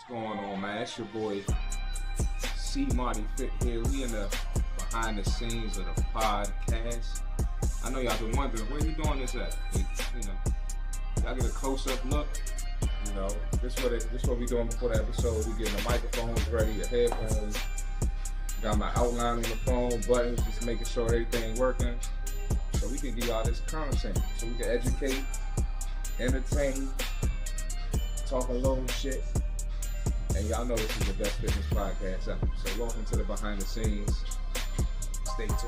going on, man? It's your boy CMartyFit here. We in the behind the scenes of the podcast. I know y'all been wondering where you doing this at. Y'all get a close-up look. This what we doing before the episode. We getting the microphones ready, the headphones. Got my outline on the phone, buttons, just making sure everything working, so we can give y'all this content, so we can educate, entertain, talk a little shit. And y'all know this is the best fitness podcast ever. So welcome to the behind the scenes. Stay tuned.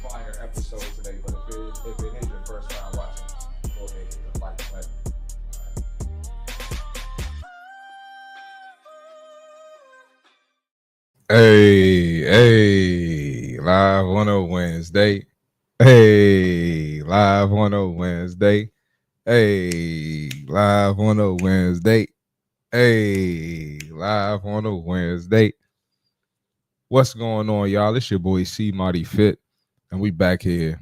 Fire episode today, but if it is your first time watching, go ahead and hit the like button. Hey, live on a Wednesday. Hey, live on a Wednesday. Hey, live on a Wednesday. Hey, live on a Wednesday. What's going on, y'all? It's your boy CMartyFit, and we back here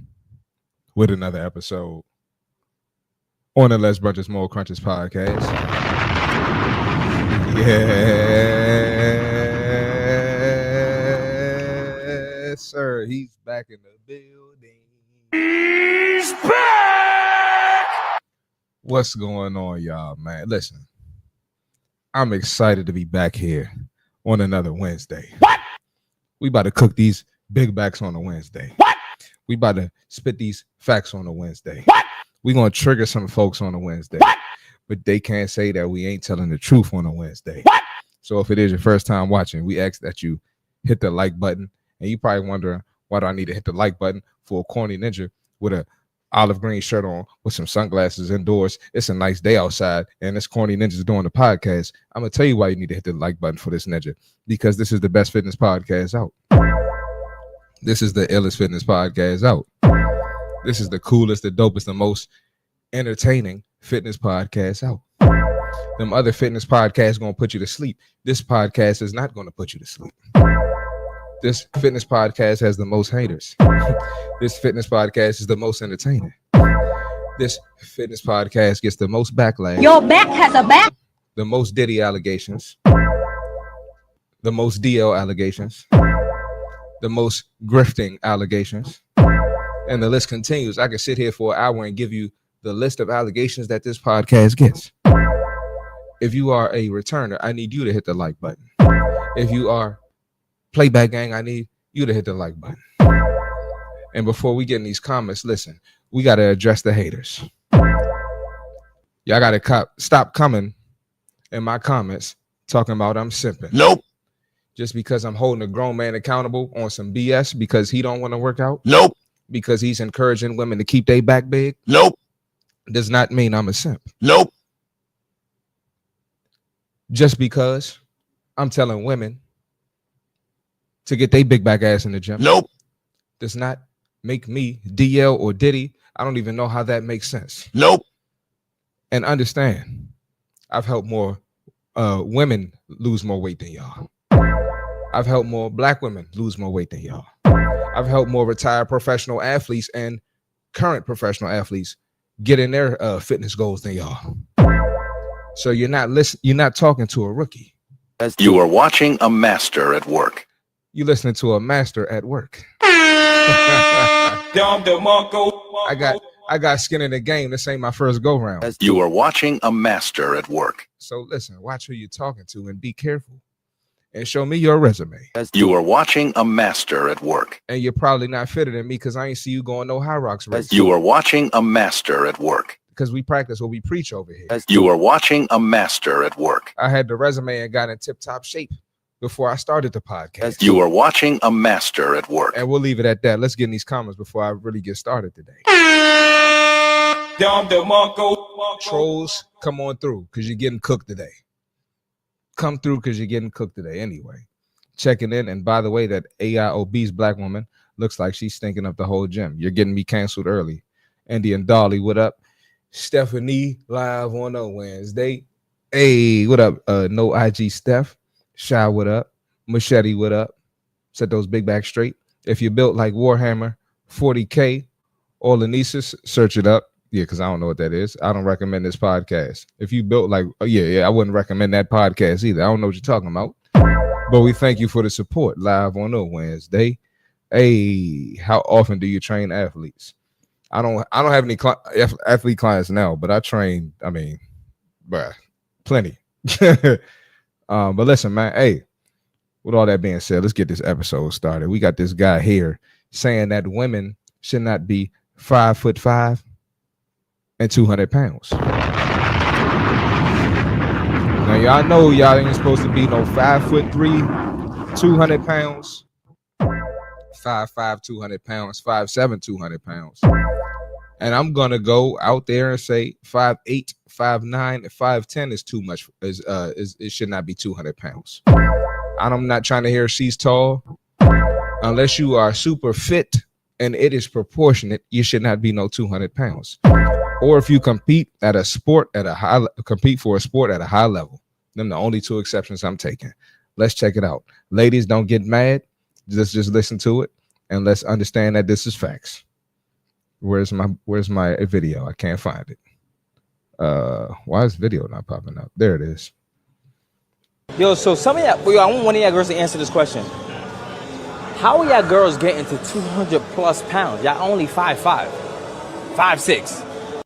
with another episode on the Less Brunches More Crunches podcast. Yes, sir. He's back in the building. He's back! What's going on, y'all, man? Listen, I'm excited to be back here on another Wednesday. What? We about to cook these big backs on a Wednesday. What? We about to spit these facts on a Wednesday. What? We gonna trigger some folks on a Wednesday. What? But they can't say that we ain't telling the truth on a Wednesday. What? So if it is your first time watching, we ask that you hit the like button. And you probably wondering, why do I need to hit the like button for a corny ninja with a olive green shirt on with some sunglasses indoors? It's a nice day outside, and this corny ninja's doing the podcast. I'm gonna tell you why you need to hit the like button for this ninja, because this is the best fitness podcast out. This is the illest fitness podcast out. This is the coolest, the dopest, the most entertaining fitness podcast out. Them other fitness podcasts gonna put you to sleep. This podcast is not gonna put you to sleep. This fitness podcast has the most haters. This fitness podcast is the most entertaining. This fitness podcast gets the most backlash. Your back has a back. The most Diddy allegations. The most DL allegations. The most grifting allegations. And the list continues. I can sit here for an hour and give you the list of allegations that this podcast gets. If you are a returner, I need you to hit the like button. If you are Playback Gang, I need you to hit the like button. And before we get in these comments, listen, we got to address the haters. Y'all got to stop coming in my comments talking about I'm simping. Nope. Just because I'm holding a grown man accountable on some BS because he don't want to work out. Nope. Because he's encouraging women to keep their back big. Nope. Does not mean I'm a simp. Nope. Just because I'm telling women to get their big back ass in the gym. Nope. Does not make me DL or Diddy. I don't even know how that makes sense. Nope. And understand, I've helped more women lose more weight than y'all. I've helped more black women lose more weight than y'all. I've helped more retired professional athletes and current professional athletes get in their fitness goals than y'all. So you're not talking to a rookie. You are watching a master at work. You listening to a master at work. I got skin in the game. This ain't my first go round. You are watching a master at work. So listen, watch who you're talking to and be careful. And show me your resume. You are watching a master at work. And you're probably not fitter than me because I ain't see you going no high rocks race. You are watching a master at work. Because we practice what we preach over here. You are watching a master at work. I had the resume and got in tip-top shape before I started the podcast. You are watching a master at work. And we'll leave it at that. Let's get in these comments before I really get started today. Trolls, come on through because you're getting cooked today. Come through because you're getting cooked today anyway. Checking in. And by the way, that AI obese black woman looks like she's stinking up the whole gym. You're getting me canceled early. Andy and Dolly, what up? Stephanie, live on a Wednesday. Hey, what up? No IG Steph. Shy, what up? Machete, what up? Set those big backs straight. If you're built like Warhammer 40K or Lanesis, search it up. Yeah, because I don't know what that is. I don't recommend this podcast. If you built like, oh, yeah, I wouldn't recommend that podcast either. I don't know what you're talking about. But we thank you for the support live on a Wednesday. Hey, how often do you train athletes? I don't have any athlete clients now, but I train, plenty. But listen, man, hey, with all that being said, let's get this episode started. We got this guy here saying that women should not be 5'5" and 200 pounds. Now, y'all know y'all ain't supposed to be no 5'3", 200 pounds, 5'5", 200 pounds, 5'7", 200 pounds. And I'm gonna go out there and say 5'8", 5'9", and 5'10" is too much. It should not be 200 pounds. I'm not trying to hear she's tall. Unless you are super fit and it is proportionate, you should not be no 200 pounds. Or if you compete for a sport at a high level. Them the only two exceptions I'm taking. Let's check it out. Ladies, don't get mad. Just listen to it and let's understand that this is facts. Where's my video? I can't find it. Why is video not popping up? There it is. Yo, so some of y'all, I want one of y'all girls to answer this question. How are y'all girls getting to 200 plus pounds? Y'all only 5'5", 5'6".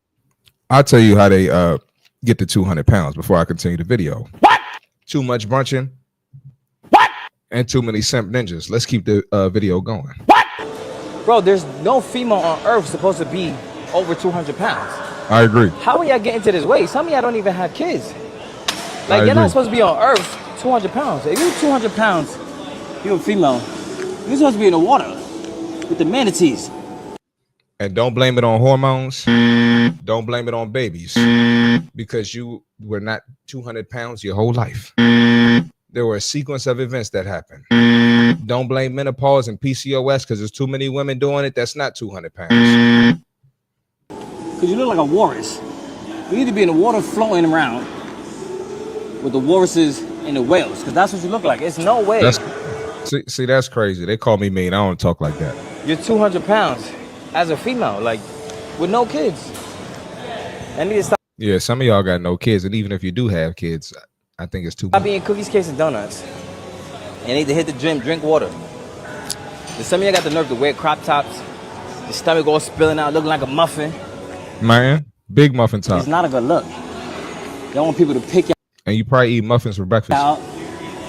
I'll tell you how they get to 200 pounds before I continue the video. What? Too much brunching. What? And too many simp ninjas. Let's keep the video going. What? Bro, there's no female on earth supposed to be over 200 pounds. I agree. How are y'all getting to this weight? Some of y'all don't even have kids. Like, you're not supposed to be on earth 200 pounds. If you're 200 pounds, you're a female, you're supposed to be in the water with the manatees. And don't blame it on hormones. Don't blame it on babies. Because you were not 200 pounds your whole life. There were a sequence of events that happened. Don't blame menopause and PCOS because there's too many women doing it. That's not 200 pounds. Because you look like a walrus. You need to be in the water floating around with the walruses and the whales, because that's what you look like. It's no way. See, that's crazy. They call me mean. I don't talk like that. You're 200 pounds as a female, like, with no kids. I need to stop. Yeah, some of y'all got no kids, and even if you do have kids, I think it's too much. Stop eating cookies, cakes, and donuts. You need to hit the gym, drink water. And some of y'all got the nerve to wear crop tops. Your stomach all spilling out, looking like a muffin. Man, big muffin top. It's not a good look. Y'all want people to pick you and you probably eat muffins for breakfast. out.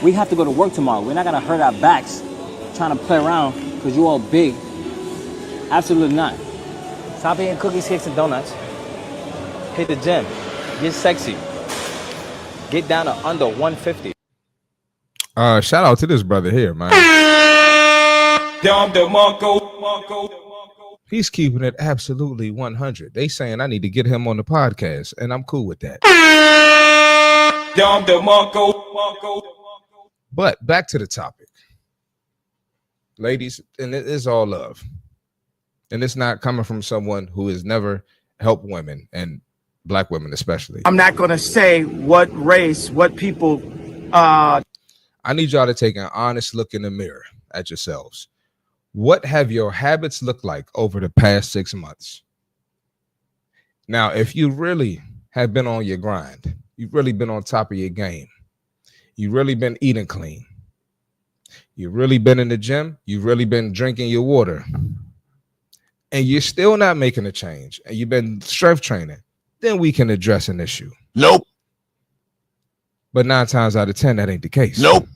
We have to go to work tomorrow. We're not gonna hurt our backs trying to play around because you all big. Absolutely not. Stop eating cookies, cakes, and donuts. Hit the gym. Get sexy. Get down to under 150. Shout out to this brother here, man. He's keeping it absolutely 100. They saying I need to get him on the podcast, and I'm cool with that. But back to the topic. Ladies, and it is all love. And it's not coming from someone who has never helped women, and black women especially. I'm not going to say what race, what people. I need y'all to take an honest look in the mirror at yourselves. What have your habits looked like over the past 6 months? Now, if you really have been on your grind, you've really been on top of your game, you've really been eating clean, you've really been in the gym, you've really been drinking your water, and you're still not making a change, and you've been strength training, then we can address an issue. Nope. But 9 times out of 10, that ain't the case. Nope.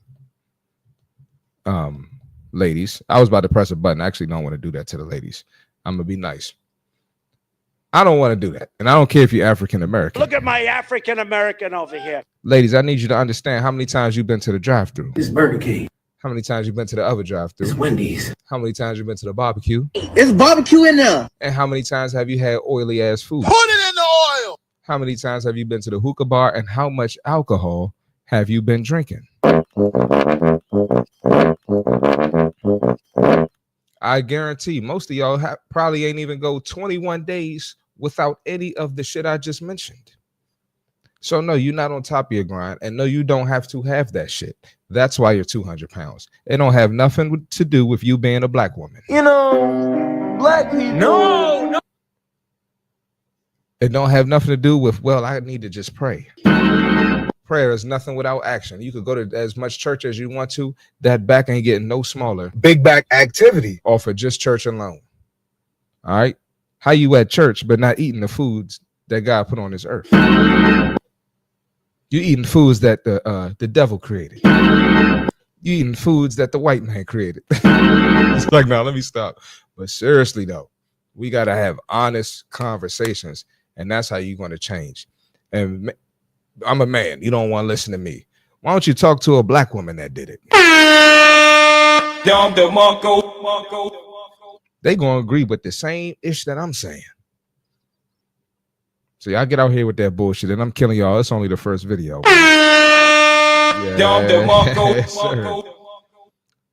Ladies, I was about to press a button. I actually don't want to do that to the ladies. I'm going to be nice. I don't want to do that. And I don't care if you're African American. Look at my African American over here. Ladies, I need you to understand how many times you've been to the drive-thru. It's Burger King. How many times you've been to the other drive-thru? It's Wendy's. How many times you've been to the barbecue? It's barbecue in there. And how many times have you had oily ass food? Put it in the oil. How many times have you been to the hookah bar? And how much alcohol have you been drinking? I guarantee most of y'all probably ain't even go 21 days without any of the shit I just mentioned. So no, you're not on top of your grind, and no, you don't have to have that shit. That's why you're 200 pounds. It don't have nothing to do with you being a black woman. You know, black people. No. It don't have nothing to do with, well, I need to just pray. Prayer is nothing without action. You could go to as much church as you want to. That back ain't getting no smaller. Big back activity off of just church alone. All right. How you at church but not eating the foods that God put on this earth? You eating foods that the devil created. You eating foods that the white man created. It's like, no, let me stop. But seriously though, we gotta have honest conversations, and that's how you're gonna change. And I'm a man. You don't want to listen to me. Why don't you talk to a black woman that did it? They gonna agree with the same ish that I'm saying. So y'all get out here with that bullshit, and I'm killing y'all. It's only the first video. Yeah.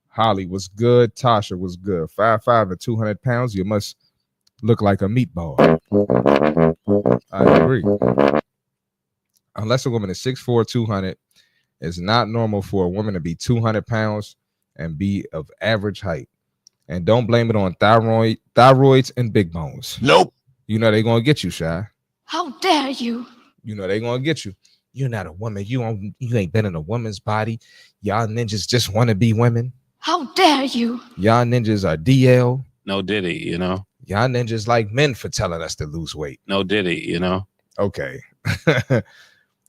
Holly was good. Tasha was good. 5'5" and 200 pounds. You must look like a meatball. I agree. Unless a woman is 6'4", 200, it's not normal for a woman to be 200 pounds and be of average height. And don't blame it on thyroids and big bones. Nope. You know they're gonna get you, Shy. How dare you? You know they're gonna get you. You're not a woman. You ain't been in a woman's body. Y'all ninjas just want to be women. How dare you? Y'all ninjas are DL. No Diddy, you know. Y'all ninjas like men for telling us to lose weight. No Diddy, you know. Okay.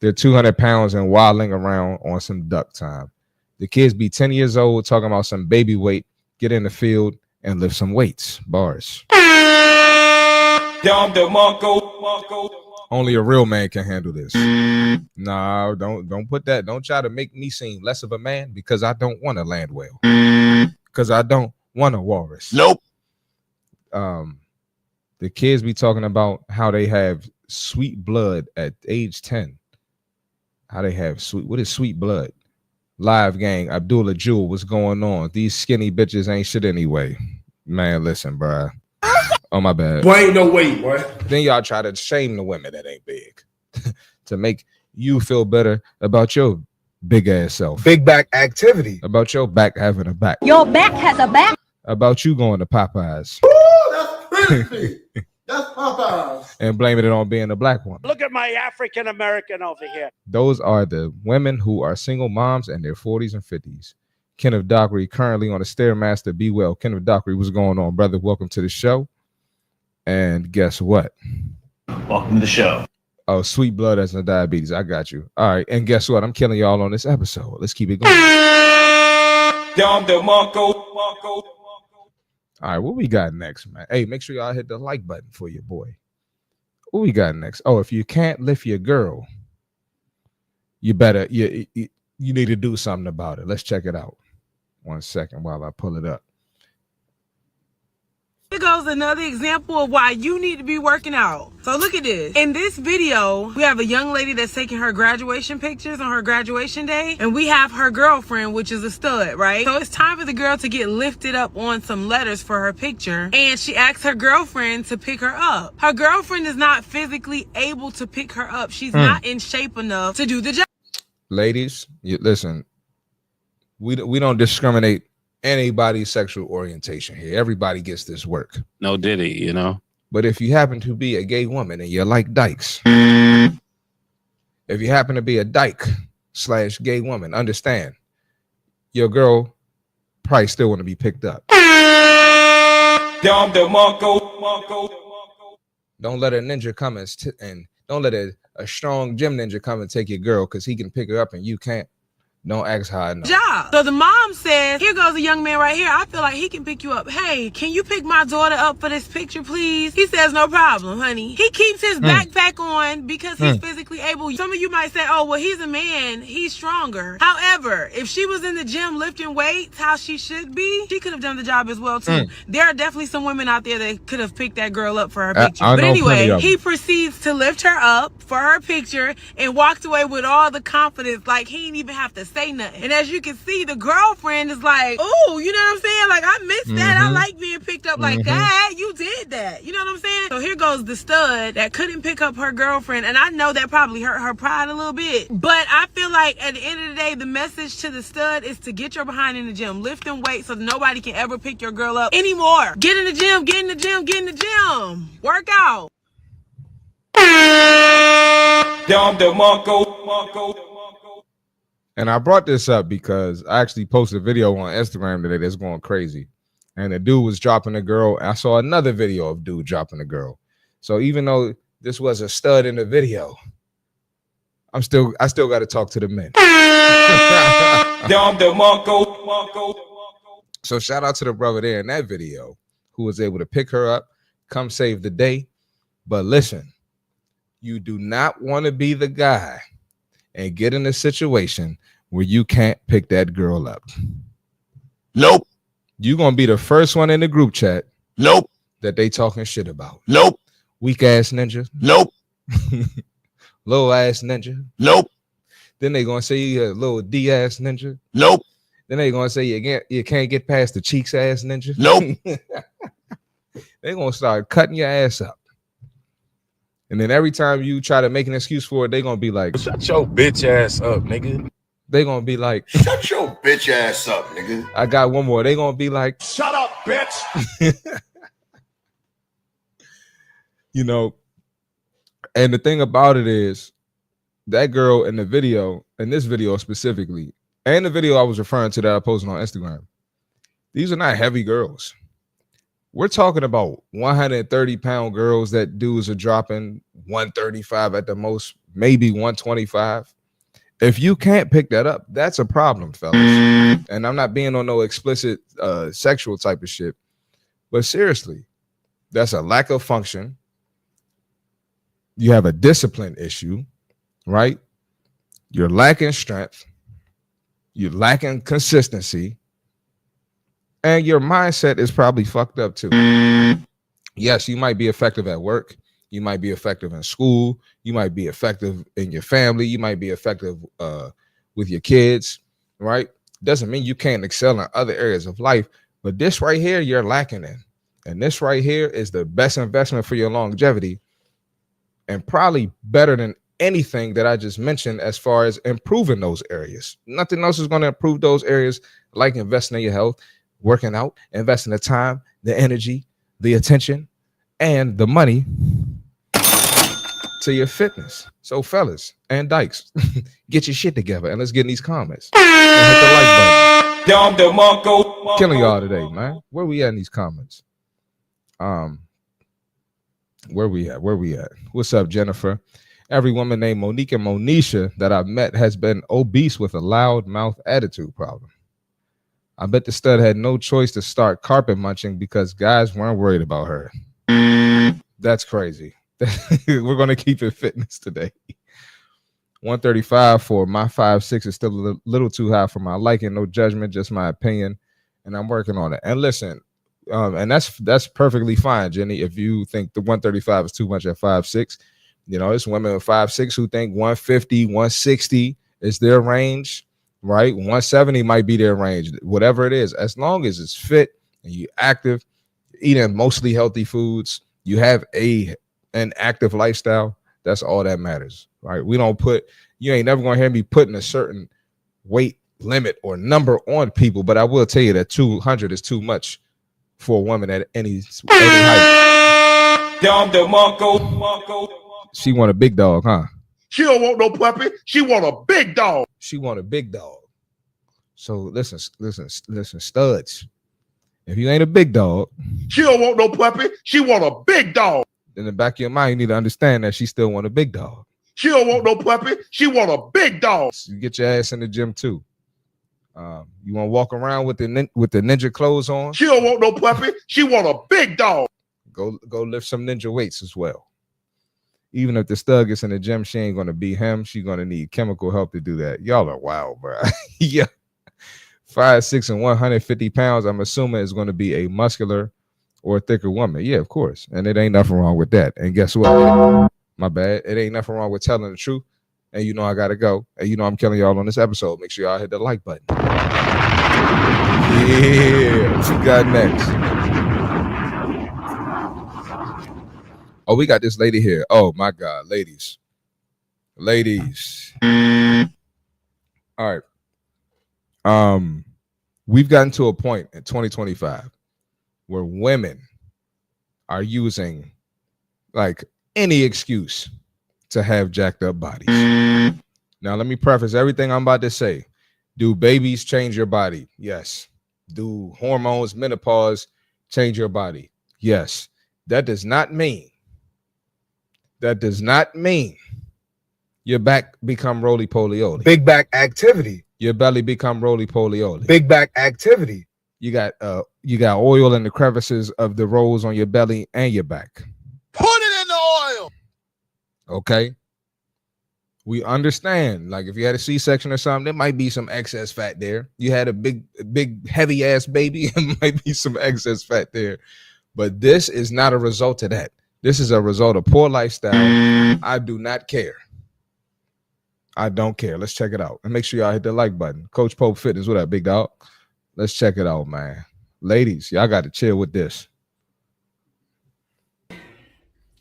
They're 200 pounds and waddling around on some duck time. The kids be 10 years old talking about some baby weight. Get in the field and lift some weights. Bars. Only a real man can handle this. No, don't put that. Don't try to make me seem less of a man because I don't want to land well. Because I don't want a walrus. Nope. The kids be talking about how they have sweet blood at age 10. How they have what is sweet blood? Live gang, Abdullah Jewel, what's going on? These skinny bitches ain't shit anyway. Man, listen, bruh. Oh, my bad. Boy, ain't no way, boy. Then y'all try to shame the women that ain't big to make you feel better about your big ass self. Big back activity. About your back having a back. Your back has a back. About you going to Popeyes. Ooh, that's pretty. That's Popeyes. And blaming it on being a black woman. Look at my African American over here. Those are the women who are single moms in their 40s and 50s. Kenneth Dockery currently on a Stairmaster. Be well. Kenneth Dockery, what's going on, brother? Welcome to the show. And guess what? Welcome to the show. Oh, sweet blood as in diabetes. I got you. All right. And guess what? I'm killing y'all on this episode. Let's keep it going. All right. What we got next, man? Hey, make sure y'all hit the like button for your boy. What we got next? Oh, if you can't lift your girl, you better, you need to do something about it. Let's check it out. 1 second while I pull it up. Here goes another example of why you need to be working out. So look at this. In this video, we have a young lady that's taking her graduation pictures on her graduation day. And we have her girlfriend, which is a stud, right? So it's time for the girl to get lifted up on some letters for her picture. And she asks her girlfriend to pick her up. Her girlfriend is not physically able to pick her up. She's not in shape enough to do the job. Ladies, listen, we don't discriminate anybody's sexual orientation here. Everybody gets this work. No Diddy, you know. But if you happen to be a gay woman and you like dykes, if you happen to be a dyke / gay woman, understand your girl probably still want to be picked up. Don't let a ninja come and don't let a strong gym ninja come and take your girl because he can pick her up and you can't. Don't ask how I know. Job. So the mom says, here goes a young man right here. I feel like he can pick you up. Hey, can you pick my daughter up for this picture, please? He says, no problem, honey. He keeps his backpack on because he's physically able. Some of you might say, oh, well, he's a man. He's stronger. However, if she was in the gym lifting weights how she should be, she could have done the job as well, too. There are definitely some women out there that could have picked that girl up for her picture. But anyway, he proceeds to lift her up for her picture and walked away with all the confidence like he didn't even have to say nothing. And as you can see, the girlfriend is like, oh, you know what I'm saying? Like, I missed that. I like being picked up like that. You did that. You know what I'm saying? So here goes the stud that couldn't pick up her girlfriend. And I know that probably hurt her pride a little bit. But I feel like at the end of the day, the message to the stud is to get your behind in the gym. Lift and weight so nobody can ever pick your girl up anymore. Get in the gym, get in the gym, get in the gym. Work out. And I brought this up because I actually posted a video on Instagram today that's going crazy. And the dude was dropping a girl. I saw another video of dude dropping a girl. So even though this was a stud in the video, I still got to talk to the men. So shout out to the brother there in that video who was able to pick her up, come save the day. But listen, you do not want to be the guy and get in a situation where you can't pick that girl up. Nope. You're going to be the first one in the group chat. Nope. That they talking shit about. Nope. Weak ass ninja. Nope. Low ass ninja. Nope. Then they going to say you a little D ass ninja. Nope. Then they going to say you can't get past the cheeks ass ninja. Nope. They going to start cutting your ass up. And then every time you try to make an excuse for it, they going to be like, shut your bitch ass up, nigga. They going to be like, Shut your bitch ass up, nigga. I got one more. They going to be like, Shut up, bitch. You know, and the thing about it is that girl in the video, in this video specifically, and the video I was referring to that I posted on Instagram, these are not heavy girls. We're talking about 130-pound girls that dudes are dropping 135 at the most, maybe 125. If you can't pick that up, that's a problem, fellas. And I'm not being on no explicit sexual type of shit, but seriously, that's a lack of function. You have a discipline issue, right? You're lacking strength. You're lacking consistency. And your mindset is probably fucked up too. Yes, you might be effective at work. You might be effective in school. You might be effective in your family. You might be effective with your kids, right? Doesn't mean you can't excel in other areas of life. But this right here, you're lacking in. And this right here is the best investment for your longevity. And probably better than anything that I just mentioned as far as improving those areas. Nothing else is going to improve those areas like investing in your health, working out, investing the time, the energy, the attention, and the money to your fitness. So fellas and dykes, get your shit together and let's get in these comments. And hit the like button. Killing y'all today, man. Where we at in these comments? Where we at? What's up, Jennifer? Every woman named Monique and Monisha that I've met has been obese with a loud mouth attitude problem. I bet the stud had no choice to start carpet munching because guys weren't worried about her. That's crazy. We're going to keep it fitness today. 135 for my 5'6" is still a little too high for my liking. No judgment, just my opinion. And I'm working on it. And listen, and that's perfectly fine, Jenny. If you think the 135 is too much at 5'6", you know, it's women with 5'6" who think 150, 160 is their range, right? 170 might be their range, whatever it is. As long as it's fit and you're active, eating mostly healthy foods, you have an active lifestyle, that's all that matters, right? You ain't never going to hear me putting a certain weight limit or number on people, but I will tell you that 200 is too much for a woman at any height. She want a big dog, huh? She don't want no puppy. She want a big dog. She want a big dog. So listen, studs. If you ain't a big dog, she don't want no puppy. She want a big dog. In the back of your mind, you need to understand that she still want a big dog. She don't want no puppy. She want a big dog. So you get your ass in the gym too. You want to walk around with the ninja clothes on? She don't want no puppy. She want a big dog. Go lift some ninja weights as well. Even if the stud gets in the gym, she ain't gonna be him. She's gonna need chemical help to do that. Y'all are wild, bro. Yeah, 5'6" and 150 pounds. I'm assuming is gonna be a muscular or a thicker woman. Yeah, of course. And it ain't nothing wrong with that. And guess what? My bad. It ain't nothing wrong with telling the truth. And you know I gotta go. And you know I'm killing y'all on this episode. Make sure y'all hit the like button. Yeah, what you got next? Oh, we got this lady here. Oh my God, ladies. All right. We've gotten to a point in 2025 where women are using like any excuse to have jacked up bodies. Now, let me preface everything I'm about to say. Do babies change your body? Yes. Do hormones, menopause change your body? Yes. That does not mean your back become roly-poly-oly. Big back activity. Your belly become roly-poly-oly. Big back activity. You got oil in the crevices of the rolls on your belly and your back. Put it in the oil. Okay. We understand. Like if you had a C-section or something, there might be some excess fat there. You had a big, heavy ass baby, it might be some excess fat there. But this is not a result of that. This is a result of poor lifestyle. I do not care. I don't care. Let's check it out. And make sure y'all hit the like button. Coach Pope Fitness, what up, big dog? Let's check it out, man. Ladies, y'all got to chill with this.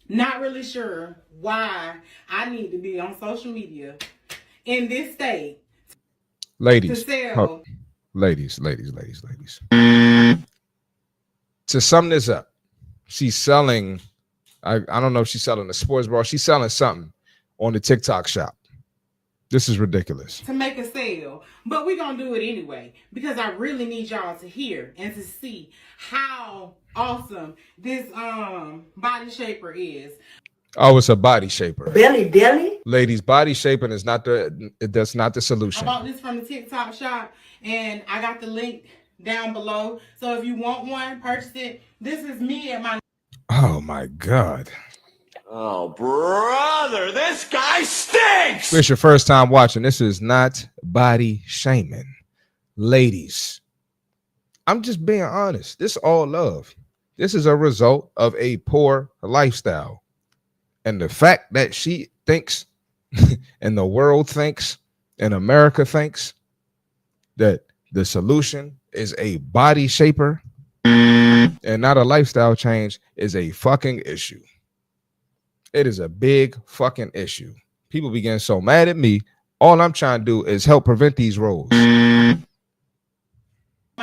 Not really sure why I need to be on social media in this state. Ladies, to sell. Ladies. To sum this up, she's selling, I don't know if she's selling a sports bra. She's selling something on the TikTok shop. This is ridiculous. To make a sale, but we're going to do it anyway because I really need y'all to hear and to see how awesome this body shaper is. Oh, it's a body shaper. Belly. Ladies, body shaping is that's not the solution. I bought this from the TikTok shop and I got the link down below. So if you want one, purchase it. This is me at my... Oh my God. Oh, brother, this guy stinks. If it's your first time watching, this is not body shaming. Ladies, I'm just being honest. This is all love. This is a result of a poor lifestyle. And the fact that she thinks and the world thinks and America thinks that the solution is a body shaper and not a lifestyle change is a fucking issue. It is a big fucking issue. People be getting so mad at me. All I'm trying to do is help prevent these roles. My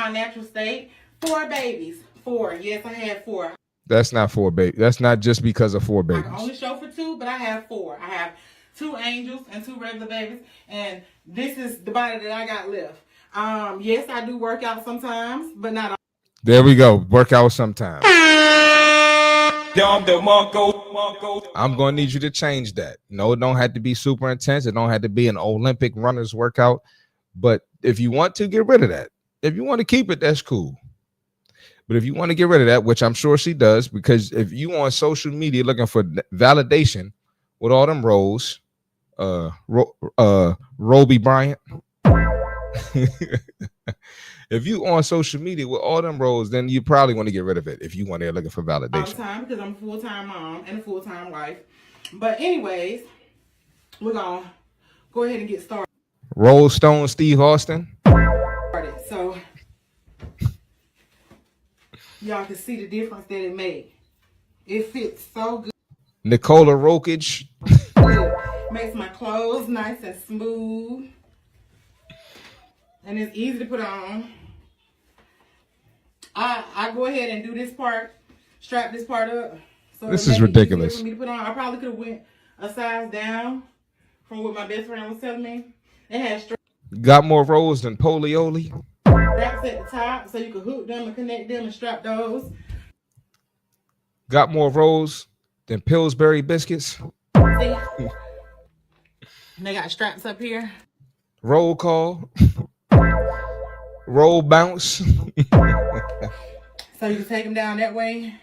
natural state, 4 babies. 4. Yes, I had 4. That's not 4 babies. That's not just because of 4 babies. I can only show for 2, but I have 4. I have 2 angels and 2 regular babies. And this is the body that I got left. Yes, I do work out sometimes, but not all. There we go. Work out sometimes. I'm going to need you to change that. No, it don't have to be super intense. It don't have to be an Olympic runner's workout. But if you want to, get rid of that. If you want to keep it, that's cool. But if you want to get rid of that, which I'm sure she does, because if you on social media looking for validation with all them roles, Roby Bryant, if you on social media with all them roles, then you probably want to get rid of it if you want to looking for validation. All the time because I'm a full-time mom and a full-time wife. But anyways, we're going to go ahead and get started. Roll Stone Steve Austin. So y'all can see the difference that it made. It fits so good. Nicola Rokich. Makes my clothes nice and smooth. And it's easy to put on. I go ahead and do this part, strap this part up. So this is ridiculous. For me to put on. I probably could have went a size down from what my best friend was telling me. It has got more rolls than Polioli. Straps at the top so you can hook them and connect them and strap those. Got more rolls than Pillsbury biscuits. See? They got straps up here. Roll call. Roll bounce. So you can take them down that way.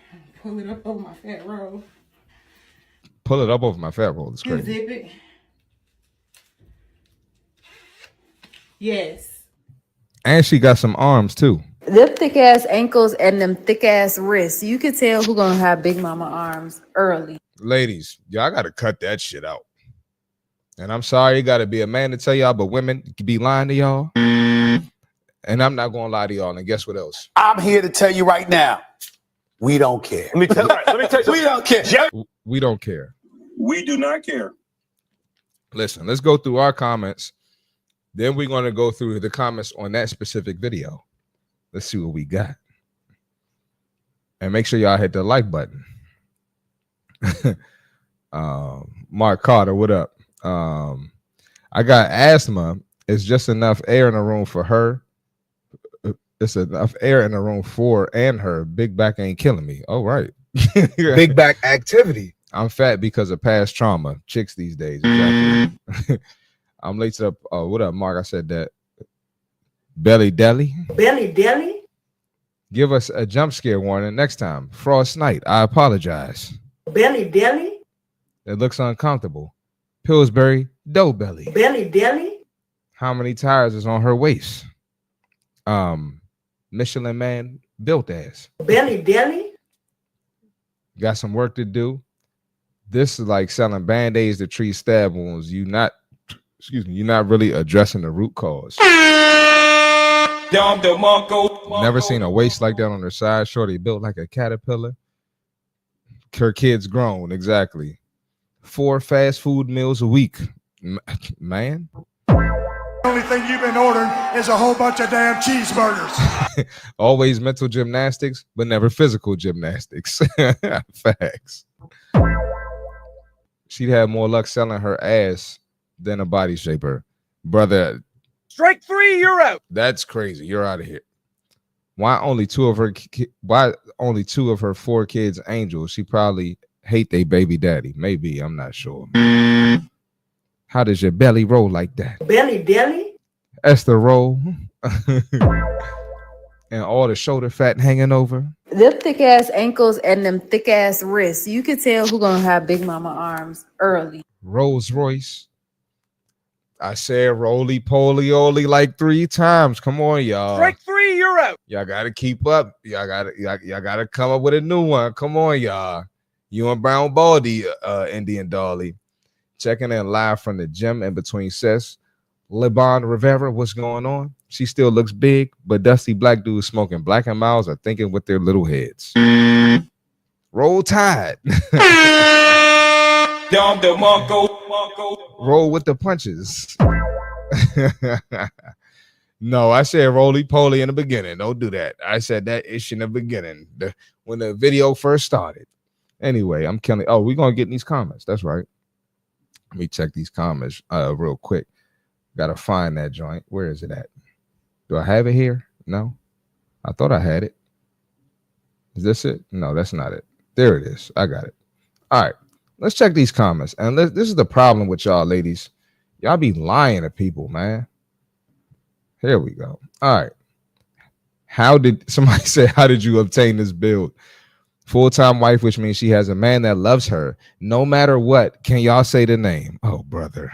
Pull it up over my fat roll. Pull it up over my fat roll. It's crazy. Zip it. Yes. And she got some arms too. Them thick ass ankles and them thick ass wrists. You can tell who gonna have big mama arms early. Ladies, y'all gotta cut that shit out. And I'm sorry, you got to be a man to tell y'all, but women be lying to y'all. And I'm not going to lie to y'all. And guess what else? I'm here to tell you right now, we don't care. Let me tell you We don't care. We don't care. We do not care. Listen, let's go through our comments. Then we're going to go through the comments on that specific video. Let's see what we got. And make sure y'all hit the like button. Mark Carter, what up? I got asthma. It's just enough air in the room for her. It's enough air in the room for and her. Big back ain't killing me. Oh, right. Big back activity. I'm fat because of past trauma. Chicks these days. Exactly. I'm late to the. What up, Mark? I said that. Belly deli. Belly deli? Give us a jump scare warning next time. Frost Night. I apologize. Belly deli? It looks uncomfortable. Pillsbury dough belly. Belly deli? How many tires is on her waist? Michelin man built ass. Belly deli? Got some work to do. This is like selling band-aids to treat stab wounds. You're not really addressing the root cause. Never seen a waist like that on her side. Shorty built like a caterpillar. Her kids grown, exactly. 4 fast food meals a week. Man. The only thing you've been ordering is a whole bunch of damn cheeseburgers. Always mental gymnastics, but never physical gymnastics. Facts. She'd have more luck selling her ass than a body shaper. Brother. Strike 3, you're out. That's crazy. You're out of here. Why only 2 of her 4 kids angels? She probably hate their baby daddy. Maybe, I'm not sure. How does your belly roll like that? Belly deli? Esther roll. And all the shoulder fat hanging over. Them thick ass ankles and them thick ass wrists. You could tell who gonna have big mama arms early. Rolls Royce. I said roly poly oly like 3 times. Come on, y'all. Strike 3, you're out. Y'all gotta keep up. Y'all gotta come up with a new one. Come on, y'all. You and Brown Baldy, Indian Dolly. Checking in live from the gym in between sets. LeBron Rivera, what's going on? She still looks big, but dusty black dudes smoking Black and Miles are thinking with their little heads. Roll Tide. Roll with the punches. No, I said roly poly in the beginning. Don't do that. I said that ish in the beginning, when the video first started. Anyway, I'm killing. Oh, we're gonna get in these comments. That's right. Let me check these comments real quick. Gotta find that joint. Where is it at? Do I have it here? No. I thought I had it. Is this it? No, that's not it. There it is. I got it. All right. Let's check these comments. And this is the problem with y'all ladies. Y'all be lying to people, man. Here we go. All right. How did you obtain this build? Full-time wife, which means she has a man that loves her no matter what. Can y'all say the name? Oh, brother.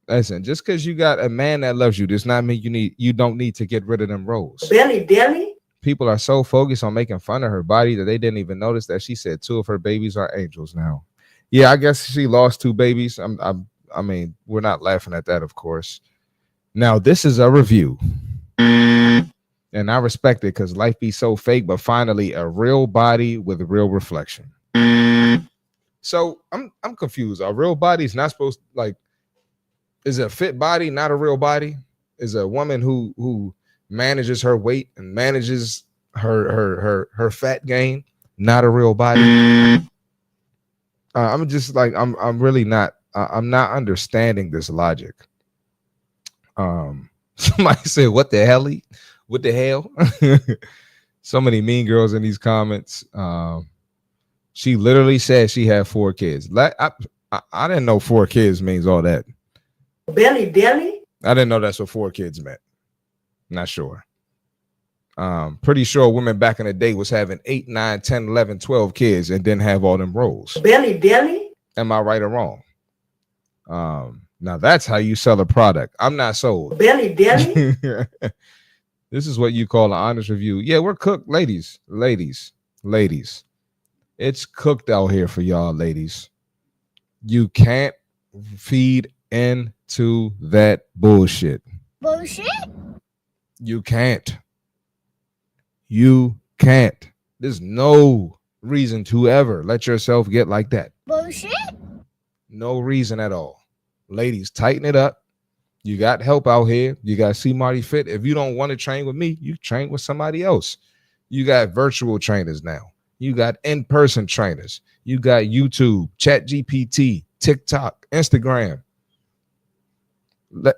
Listen, just because you got a man that loves you does not mean you don't need to get rid of them roles. Belly deli? People are so focused on making fun of her body that they didn't even notice that she said 2 of her babies are angels now. Yeah, I guess she lost 2 babies. I mean, we're not laughing at that, of course. Now, this is a review. And I respect it because life be so fake, but finally a real body with a real reflection. So I'm confused. A real body is not supposed to, like, is a fit body not a real body? Is a woman who manages her weight and manages her fat gain not a real body? I'm just like I'm really not. I'm not understanding this logic. Somebody said, "What the hell? What the hell?" So many mean girls in these comments. She literally said she had 4 kids. I didn't know 4 kids means all that. Belly deli? I didn't know that's what 4 kids meant. Not sure. Pretty sure women back in the day was having 8, 9, 10, 11, 12 kids and didn't have all them roles. Belly deli? Am I right or wrong? Now that's how you sell a product. I'm not sold. Belly deli? This is what you call an honest review. Yeah, we're cooked, ladies. It's cooked out here for y'all, ladies. You can't feed into that bullshit. Bullshit? You can't. You can't. There's no reason to ever let yourself get like that. Bullshit? No reason at all. Ladies, tighten it up. You got help out here. You got CMartyFit. If you don't want to train with me, you train with somebody else. You got virtual trainers now. You got in-person trainers. You got YouTube, ChatGPT, TikTok, Instagram.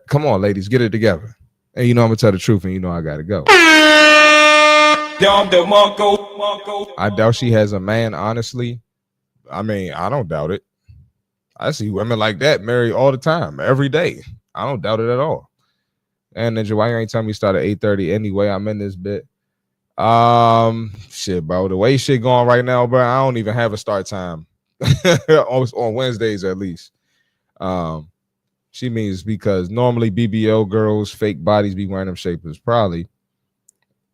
Come on, ladies, get it together. And you know I'm gonna tell the truth, and you know I gotta go. I doubt she has a man, honestly. I mean, I don't doubt it. I see women like that married all the time, every day. I don't doubt it at all. And Ninja, why you ain't telling me start at 8:30 anyway? I'm in this bit. Shit, bro. The way shit going right now, bro, I don't even have a start time. on Wednesdays at least. She means because normally BBL girls, fake bodies be wearing them shapers. Probably.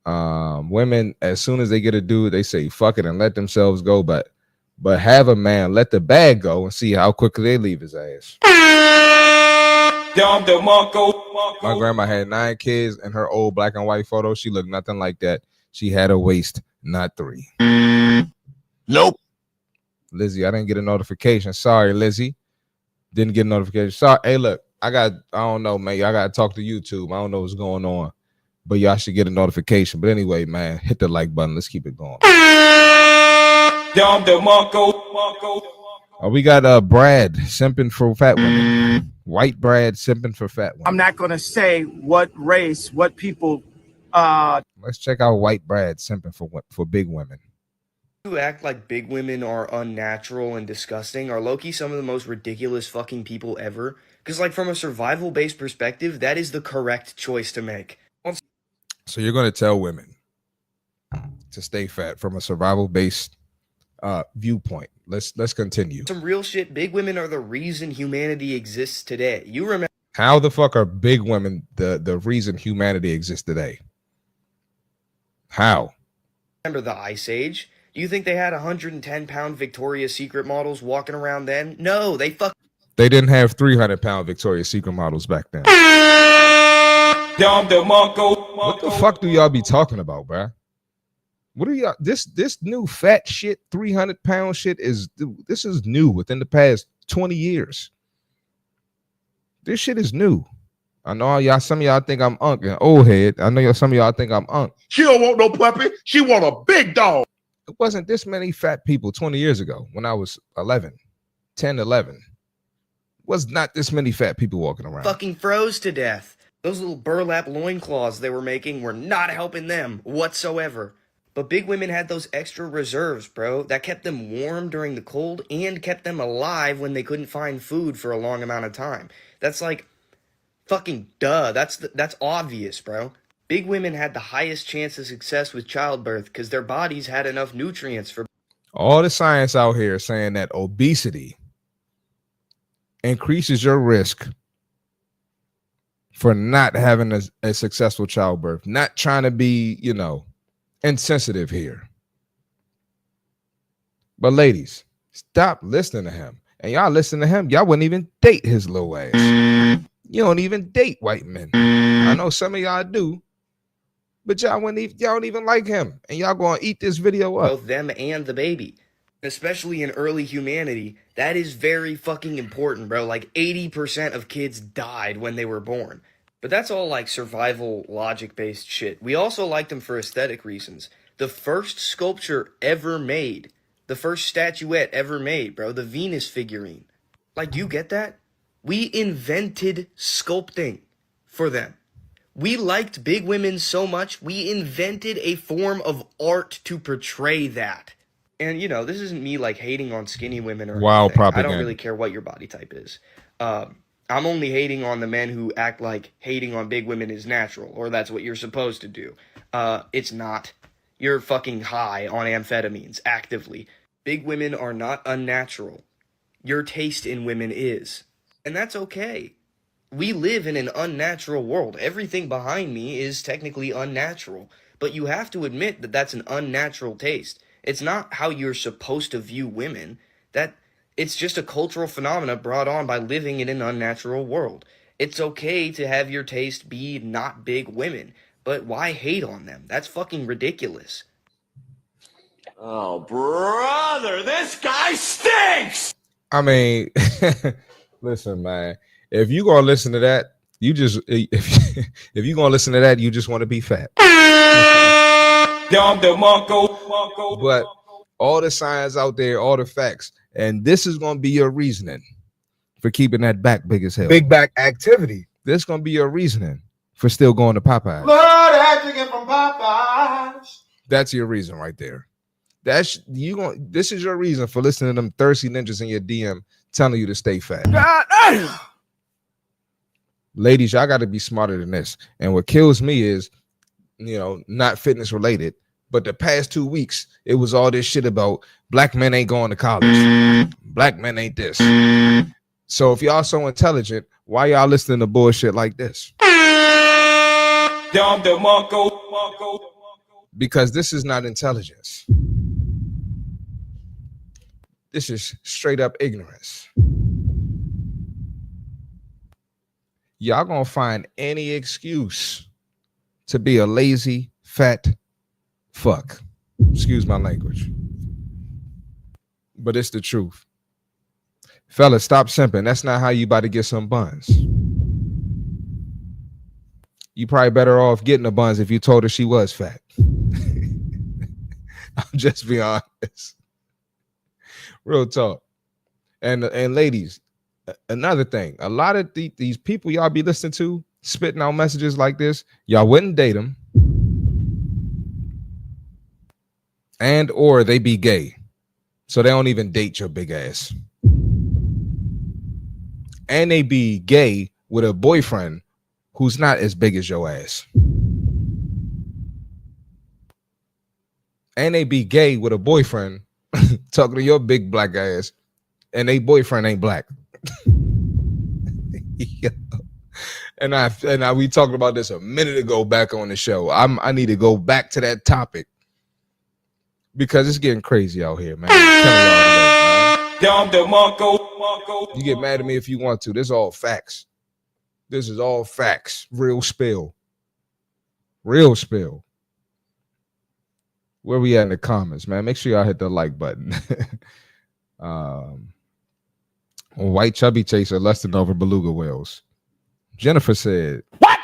Women, as soon as they get a dude, they say fuck it and let themselves go. But have a man, let the bag go and see how quickly they leave his ass. My grandma had 9 kids, and her old black and white photo, she looked nothing like that. She had a waist, not 3. Nope. Lizzie, I didn't get a notification. Sorry, Lizzie. Didn't get a notification. Sorry. Hey, look, I don't know, man. I got to talk to YouTube. I don't know what's going on. But y'all should get a notification. But anyway, man, hit the like button. Let's keep it going. We got Brad simping for fat women. White Brad simping for fat women. I'm not going to say what race, what people. Let's check out White Brad simping for big women. Who act like big women are unnatural and disgusting are low-key some of the most ridiculous fucking people ever. Because, like, from a survival-based perspective, that is the correct choice to make. So you're going to tell women to stay fat from a survival-based viewpoint. Let's continue. Some real shit. Big women are the reason humanity exists today. You remember how the fuck are big women the reason humanity exists today? How? Remember the Ice Age? Do you think they had 110-pound Victoria's Secret models walking around then? No, they didn't have 300-pound Victoria's Secret models back then. What the fuck do y'all be talking about, bruh? What are y'all? This new fat shit, 300-pound shit is new within the past 20 years. This shit is new. I know y'all. Some of y'all think I'm unk and old head. I know some of y'all think I'm unk. She don't want no puppy. She want a big dog. It wasn't this many fat people 20 years ago when I was 11. Was not this many fat people walking around. fucking froze to death. Those little burlap loincloths they were making were not helping them whatsoever. But big women had those extra reserves, bro, that kept them warm during the cold and kept them alive when they couldn't find food for a long amount of time. That's like fucking duh. That's obvious, bro. Big women had the highest chance of success with childbirth because their bodies had enough nutrients for. All the science out here saying that obesity increases your risk for not having a successful childbirth. Not trying to be, insensitive here. But ladies, stop listening to him. And y'all listen to him, y'all wouldn't even date his little ass. You don't even date white men. I know some of y'all do. But y'all don't even like him. And y'all gonna eat this video up. Both them and the baby. Especially in early humanity, that is very fucking important, bro. Like 80% of kids died when they were born. But that's all like survival logic-based shit. We also like them for aesthetic reasons. The first sculpture ever made, the first statuette ever made, bro, the Venus figurine. Like, do you get that? We invented sculpting for them. We liked big women so much, we invented a form of art to portray that. And, this isn't me, like, hating on skinny women or anything. Propaganda. I don't really care what your body type is. I'm only hating on the men who act like hating on big women is natural, or that's what you're supposed to do. It's not. You're fucking high on amphetamines, actively. Big women are not unnatural. Your taste in women is. And that's okay. We live in an unnatural world. Everything behind me is technically unnatural. But you have to admit that that's an unnatural taste. It's not how you're supposed to view women. That It's just a cultural phenomena brought on by living in an unnatural world. It's okay to have your taste be not big women, but why hate on them? That's fucking ridiculous. Oh, brother, this guy stinks! I mean, listen, man. If you gonna listen to that, you just if you gonna listen to that, you just want to be fat. But all the science out there, all the facts, and this is gonna be your reasoning for keeping that back big as hell. Big back activity. This is gonna be your reasoning for still going to Popeyes. Lord, I chicken from Popeyes. That's your reason right there. That's you going. This is your reason for listening to them thirsty ninjas in your DM telling you to stay fat. God damn. Ladies, y'all got to be smarter than this. And what kills me is, not fitness related, but the past 2 weeks, it was all this shit about black men ain't going to college. Black men ain't this. So if y'all so intelligent, why y'all listening to bullshit like this? Because this is not intelligence. This is straight up ignorance. Y'all gonna find any excuse to be a lazy, fat fuck. Excuse my language. But it's the truth. Fellas, stop simping. That's not how you about to get some buns. You probably better off getting the buns if you told her she was fat. I'll just be honest. Real talk. And ladies, another thing, a lot of these people y'all be listening to spitting out messages like this, y'all wouldn't date them, and or they be gay, so they don't even date your big ass, and they be gay with a boyfriend who's not as big as your ass, and they be gay with a boyfriend talking to your big black ass, and they boyfriend ain't black. Yeah. And we talked about this a minute ago back on the show. I need to go back to that topic because it's getting crazy out here, man. You get mad at me if you want to. This is all facts. This is all facts. Real spill. Real spill. Where we at in the comments, man? Make sure y'all hit the like button. White chubby chaser lusting over beluga whales. Jennifer said, "What?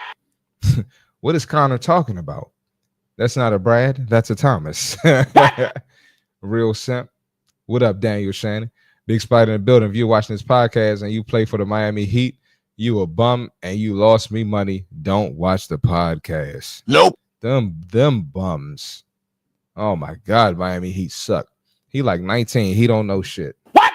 What is Connor talking about? That's not a Brad. That's a Thomas." Real simp. What up, Daniel Shannon? Big Spider in the building. If you're watching this podcast and you play for the Miami Heat, you a bum and you lost me money. Don't watch the podcast. Nope. Them bums. Oh my God, Miami Heat suck. He like 19. He don't know shit. What?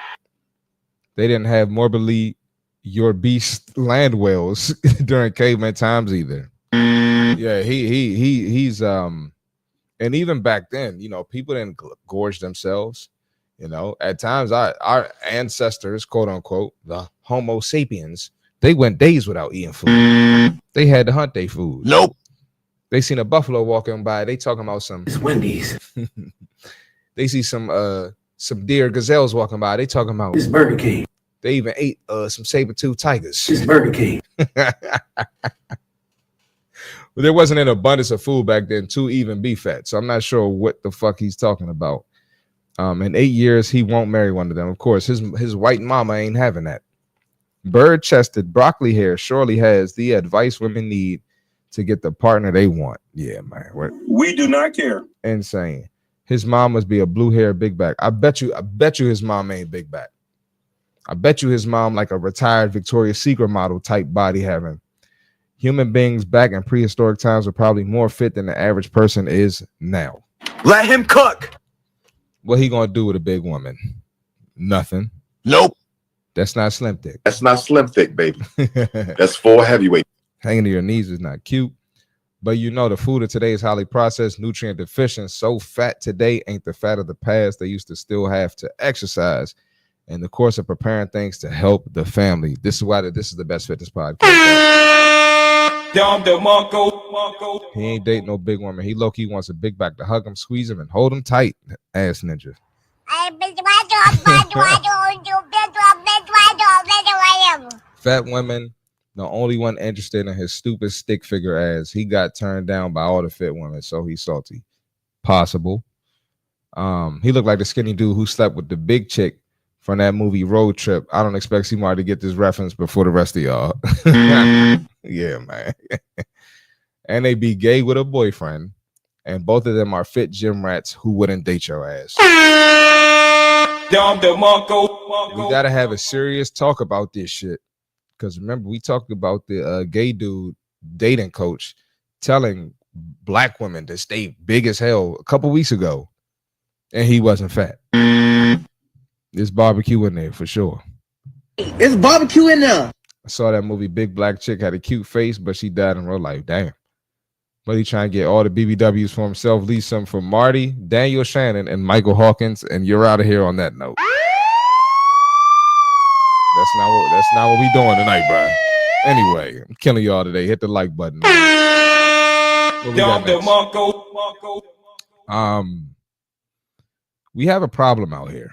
They didn't have morbidly your beast land whales during caveman times either. Yeah, he's and even back then, people didn't gorge themselves. At times our ancestors, quote unquote, the Homo sapiens, they went days without eating food. They had to hunt their food. Nope. They seen a buffalo walking by. They talking about some. It's Wendy's. They see some deer gazelles walking by. They talking about. It's Burger King. They even ate some saber-tooth tigers. It's Burger King. But there wasn't an abundance of food back then to even be fat. So I'm not sure what the fuck he's talking about. In 8 years, he won't marry one of them. Of course, his white mama ain't having that. Bird-chested broccoli hair surely has the advice women need to get the partner they want. Yeah, man. We do not care. Insane. His mom must be a blue hair big back. I bet you his mom ain't big back. I bet you his mom like a retired Victoria's Secret model type body having. Human beings back in prehistoric times were probably more fit than the average person is now. Let him cook. What he gonna do with a big woman? Nothing. Nope. That's not slim thick. That's not slim thick, baby. That's full heavyweight. Hanging to your knees is not cute. But the food of today is highly processed, nutrient deficient. So fat today ain't the fat of the past. They used to still have to exercise in the course of preparing things to help the family. This is why this is the best fitness podcast. He ain't dating no big woman. He low-key wants a big back to hug him, squeeze him, and hold him tight. Ass ninja. Fat women, the only one interested in his stupid stick figure ass. He got turned down by all the fit women, so he's salty. Possible. He looked like the skinny dude who slept with the big chick from that movie Road Trip. I don't expect CMarty to get this reference before the rest of y'all. Yeah, man. And they be gay with a boyfriend, and both of them are fit gym rats who wouldn't date your ass. We gotta have a serious talk about this shit. Because remember, we talked about the gay dude dating coach telling black women to stay big as hell a couple weeks ago, and he wasn't fat. There's barbecue in there for sure. It's barbecue in there. I saw that movie. Big black chick had a cute face, but she died in real life. Damn. But he trying to get all the BBWs for himself. Leave some for Marty, Daniel Shannon, and Michael Hawkins, and you're out of here on that note. That's not what we doing tonight, bro. Anyway, I'm killing y'all today. Hit the like button. We have a problem out here.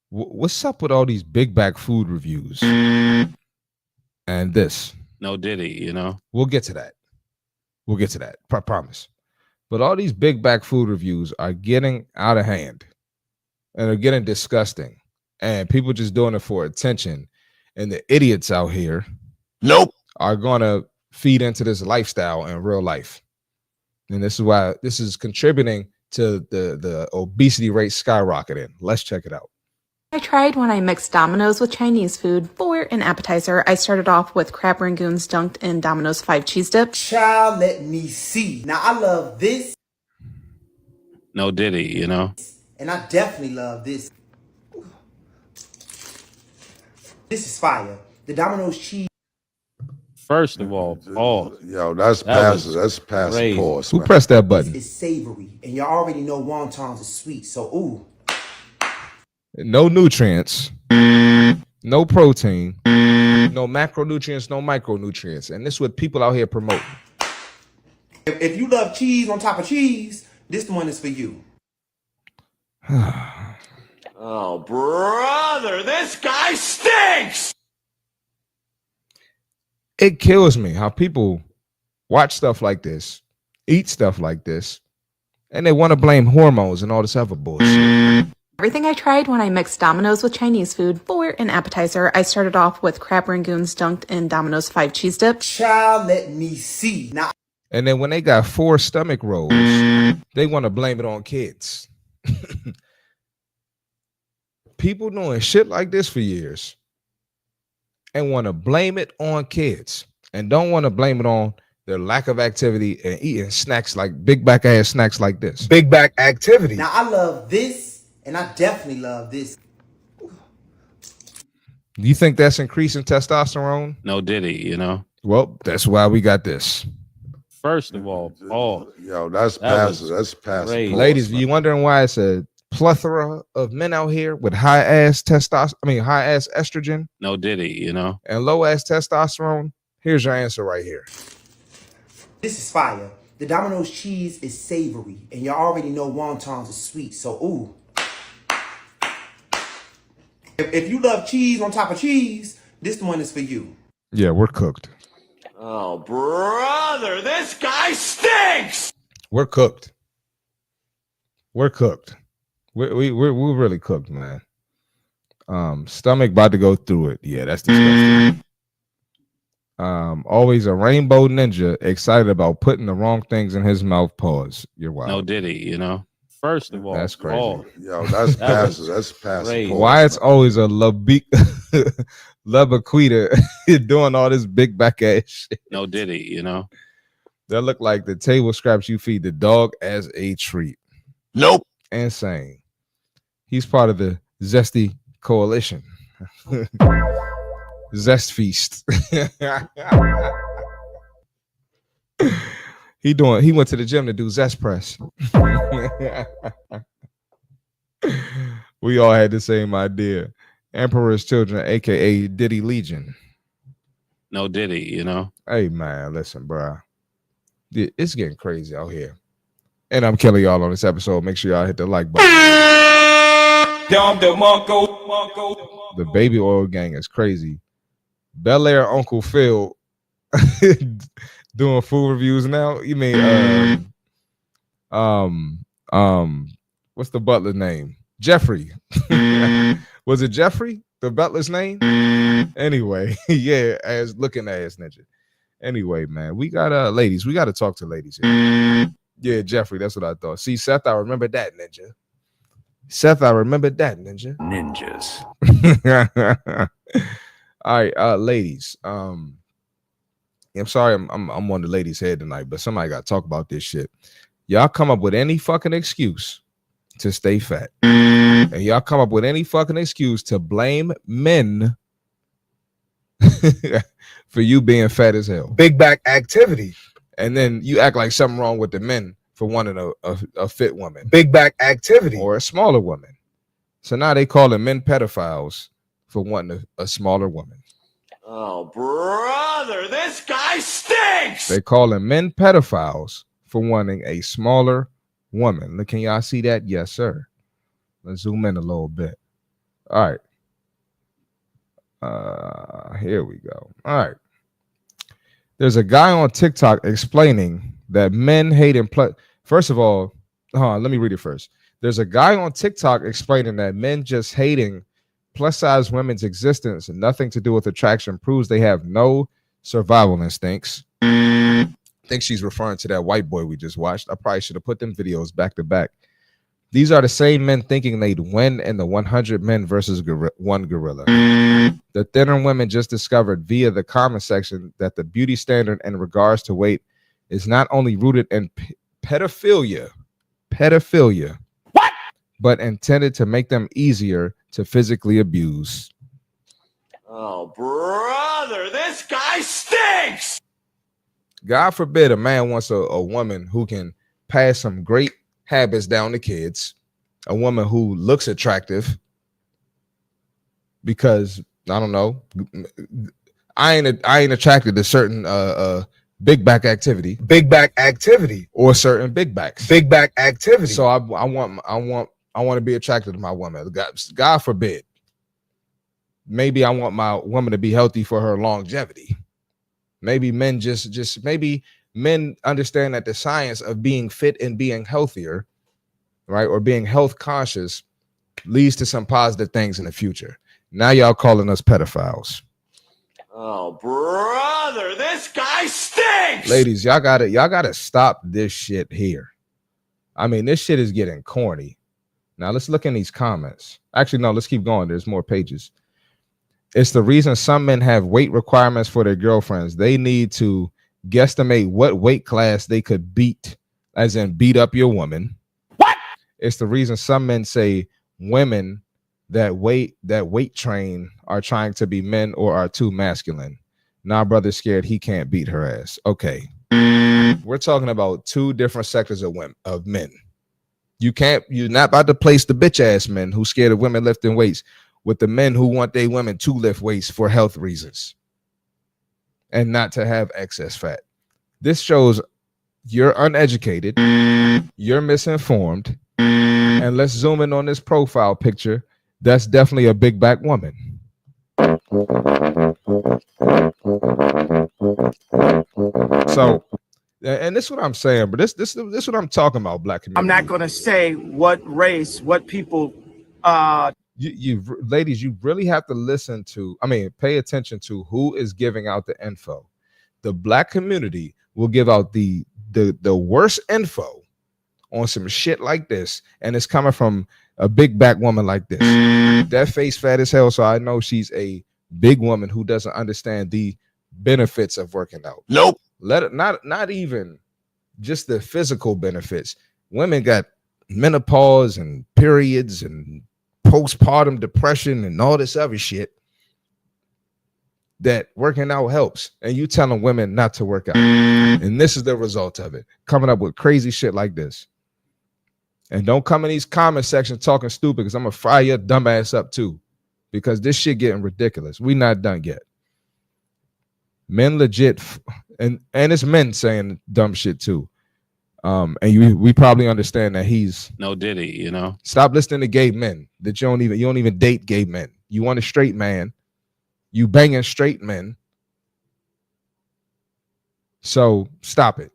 What's up with all these big back food reviews? And this. No Diddy, We'll get to that. Promise. But all these big back food reviews are getting out of hand. And they're getting disgusting. And people just doing it for attention. And the idiots out here are going to feed into this lifestyle in real life. And this is why this is contributing to the obesity rate skyrocketing. Let's check it out. I tried when I mixed Domino's with Chinese food. For an appetizer, I started off with crab rangoons dunked in Domino's 5 cheese dip. Child, let me see. Now, I love this. No Diddy, And I definitely love this. This is fire. The Domino's cheese. First of all, pause. Yo, that's passive. That's passive. Pause. Who pressed that button? It's savory. And you already know wontons is sweet. So, ooh. No nutrients, no protein, no macronutrients, no micronutrients. And this is what people out here promote. If you love cheese on top of cheese, this one is for you. Oh, brother, this guy stinks! It kills me how people watch stuff like this, eat stuff like this, and they want to blame hormones and all this other bullshit. Everything I tried when I mixed Domino's with Chinese food. For an appetizer, I started off with crab rangoons dunked in Domino's 5 cheese dip. Child, let me see. Now. And then when they got 4 stomach rolls, they want to blame it on kids. People doing shit like this for years and want to blame it on kids and don't want to blame it on their lack of activity and eating snacks like big back ass snacks like this. Big back activity. Now, I love this. And I definitely love this. Do you think that's increasing testosterone? No Diddy, Well, that's why we got this. First of all, pause. Yo, that's passive. That's passive. Ladies, you wondering why it's a plethora of men out here with high ass estrogen? No Diddy, And low ass testosterone? Here's your answer right here. This is fire. The Domino's cheese is savory. And you already know wontons is sweet. So, ooh. If you love cheese on top of cheese, this one is for you. Yeah, we're cooked. Oh, brother, this guy stinks! We're cooked. We're We're really cooked, man. Stomach about to go through it. Yeah, that's disgusting. Always a rainbow ninja excited about putting the wrong things in his mouth. Pause. You're wild. No Diddy, First of all, that's crazy. Pause. Yo, that's passive. That's passive. Why it's always a Labaquita doing all this big back ass shit? No Diddy, That look like the table scraps you feed the dog as a treat. Nope. Insane. He's part of the Zesty Coalition. Zest Feast. He went to the gym to do Zest Press. We all had the same idea. Emperor's Children, aka Diddy Legion. No Diddy, Hey man, listen, bro. It's getting crazy out here. And I'm killing y'all on this episode. Make sure y'all hit the like button. The baby oil gang is crazy. Bel Air Uncle Phil doing food reviews now. You mean what's the butler name? Jeffrey. Was it Jeffrey, the butler's name? Anyway, yeah, looking ass ninja. Anyway, man, we got ladies. We got to talk to ladies here. Yeah, Jeffrey, that's what I thought. See, Seth, I remember that ninja. Ninjas. All right, ladies. I'm sorry, I'm on the ladies' head tonight, but somebody got to talk about this shit. Y'all come up with any fucking excuse to stay fat, and y'all come up with any fucking excuse to blame men for you being fat as hell. Big back activity. And then you act like something wrong with the men for wanting a fit woman. Big back activity. Or a smaller woman. So now they calling men pedophiles for wanting a smaller woman. Oh, brother, this guy stinks. They calling men pedophiles for wanting a smaller woman. Look, can y'all see that? Yes, sir. Let's zoom in a little bit. All right. Here we go. All right. There's a guy on TikTok explaining that men hate First of all, let me read it first. There's a guy on TikTok explaining that men just hating plus size women's existence and nothing to do with attraction proves they have no survival instincts. I think she's referring to that white boy we just watched. I probably should have put them videos back to back. These are the same men thinking they'd win in the 100 men versus one gorilla. The thinner women just discovered via the comment section that the beauty standard in regards to weight is not only rooted in pedophilia, but intended to make them easier to physically abuse. Oh, brother, this guy stinks. God forbid a man wants a woman who can pass some great habits down to kids, a woman who looks attractive, because I don't know, I ain't attracted to certain big back activity or certain big backs. So I want to be attracted to my woman. God forbid. Maybe I want my woman to be healthy for her longevity. Maybe men maybe men understand that the science of being fit and being healthier, right, or being health conscious leads to some positive things in the future. Now y'all calling us pedophiles. Oh, brother, this guy stinks. Ladies, y'all gotta stop this shit here. I mean, this shit is getting corny. Now let's look in these comments. Actually, no, let's keep going. There's more pages. It's the reason some men have weight requirements for their girlfriends. They need to guesstimate what weight class they could beat, as in beat up your woman. What? It's the reason some men say women that weight train are trying to be men or are too masculine. Nah, brother's scared he can't beat her ass. Okay. We're talking about two different sectors of men. You're not about to place the bitch ass men who scared of women lifting weights with the men who want their women to lift weights for health reasons and not to have excess fat. This shows you're uneducated, you're misinformed, and let's zoom in on this profile picture. That's definitely a big back woman. So, and this is what I'm saying, but this is what I'm talking about, black community. I'm not going to say what race, what people. You ladies, you really have to listen to, pay attention to who is giving out the info. The black community will give out the worst info on some shit like this, and it's coming from a big back woman like this. That face fat as hell, so I know she's a big woman who doesn't understand the benefits of working out. Nope. Let it not even just the physical benefits. Women got menopause and periods and postpartum depression and all this other shit that working out helps, and you telling women not to work out, and this is the result of it, coming up with crazy shit like this. And don't come in these comment sections talking stupid, because I'm gonna fire your dumb ass up too, because this shit getting ridiculous. We not done yet. Men legit, and it's men saying dumb shit too. And we probably understand that he's no Diddy, you know. Stop listening to gay men. That you don't even date gay men. You want a straight man. You banging straight men. So stop it.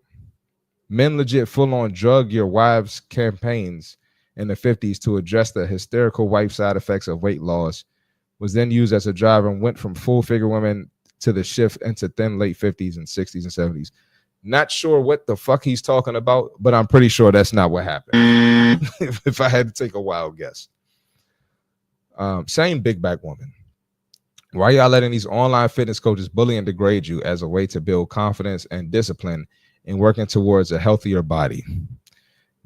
Men legit full on drug your wives campaigns in the 50s to address the hysterical wife side effects of weight loss, was then used as a driver and went from full figure women to the shift into thin late 50s and 60s and 70s. Not sure what the fuck he's talking about, but I'm pretty sure that's not what happened. If I had to take a wild guess. Same big back woman. Why y'all letting these online fitness coaches bully and degrade you as a way to build confidence and discipline in working towards a healthier body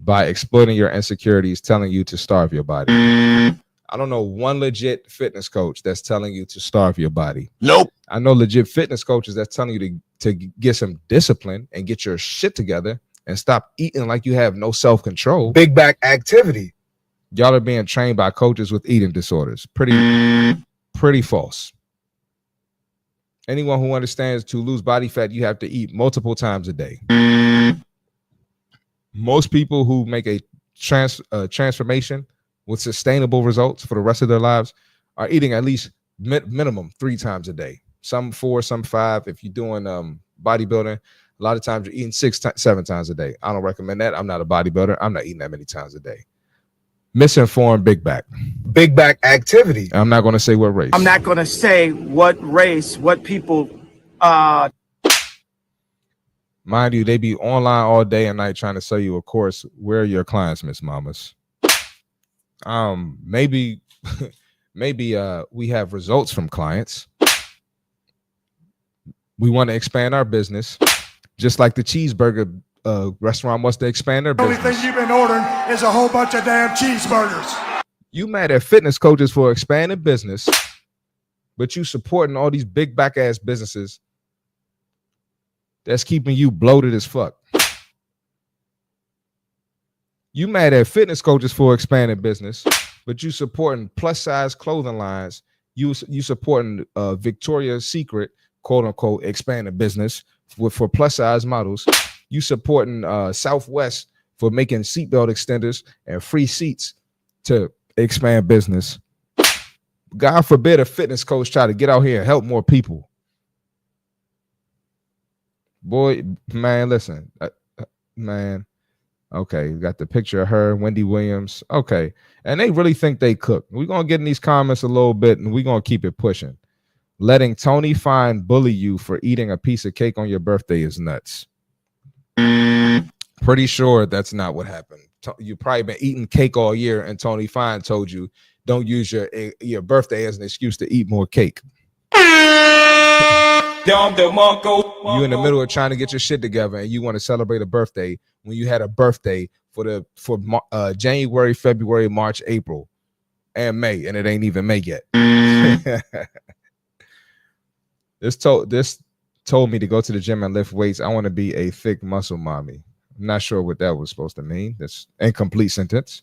by exploiting your insecurities, telling you to starve your body? I don't know one legit fitness coach that's telling you to starve your body. Nope. I know legit fitness coaches that's telling you to get some discipline and get your shit together and stop eating like you have no self-control. Big back activity. Y'all are being trained by coaches with eating disorders. Pretty false. Anyone who understands to lose body fat, you have to eat multiple times a day. Most people who make a transformation with sustainable results for the rest of their lives are eating at least minimum 3 times a day. Some 4, some 5. If you're doing bodybuilding, a lot of times you're eating 6, 7 times a day. I don't recommend that. I'm not a bodybuilder. I'm not eating that many times a day. Misinformed big back. Big back activity. I'm not going to say what race. I'm not going to say what race, what people. Mind you, they be online all day and night trying to sell you a course. Where are your clients, Miss Mamas? Maybe we have results from clients. We want to expand our business, just like the cheeseburger restaurant wants to expand their business. The only thing you've been ordering is a whole bunch of damn cheeseburgers. You mad at fitness coaches for expanding business, but you supporting all these big back ass businesses that's keeping you bloated as fuck. You mad at fitness coaches for expanding business, but you supporting plus size clothing lines. You supporting Victoria's Secret, quote unquote, expanding business for plus size models. You supporting Southwest for making seatbelt extenders and free seats to expand business. God forbid a fitness coach try to get out here and help more people. Boy, man, listen, man. Okay, got the picture of her, Wendy Williams. Okay, and they really think they cook. We're going to get in these comments a little bit, and we're going to keep it pushing. Letting Tony Fine bully you for eating a piece of cake on your birthday is nuts. Pretty sure that's not what happened. You've probably been eating cake all year, and Tony Fine told you, don't use your birthday as an excuse to eat more cake. You in the middle of trying to get your shit together, and you want to celebrate a birthday when you had a birthday for January, February, March, April, and May, and it ain't even May yet. This told me to go to the gym and lift weights. I want to be a thick muscle mommy. I'm not sure what that was supposed to mean. That's an incomplete sentence.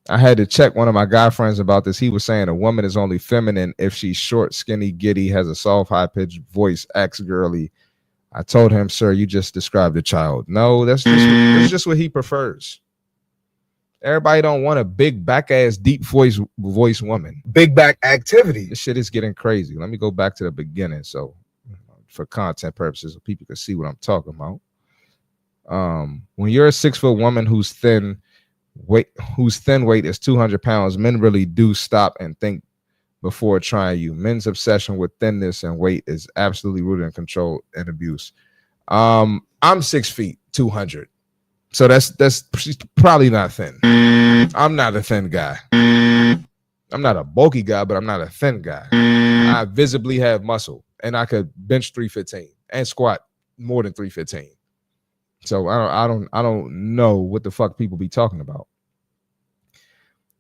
I had to check one of my guy friends about this. He was saying a woman is only feminine if she's short, skinny, giddy, has a soft, high-pitched voice, acts girly. I told him, sir, you just described a child. No, that's just what he prefers. Everybody don't want a big back-ass, deep voice woman. Big back activity. This shit is getting crazy. Let me go back to the beginning so for content purposes so people can see what I'm talking about. When you're a 6-foot woman whose thin weight is 200 pounds, men really do stop and think before trying you. Men's obsession with thinness and weight is absolutely rooted in control and abuse. I'm 6 feet 200, so that's probably not thin. I'm not a thin guy. I'm not a bulky guy, but I'm not a thin guy. I visibly have muscle, and I could bench 315 and squat more than 315. So I don't know what the fuck people be talking about.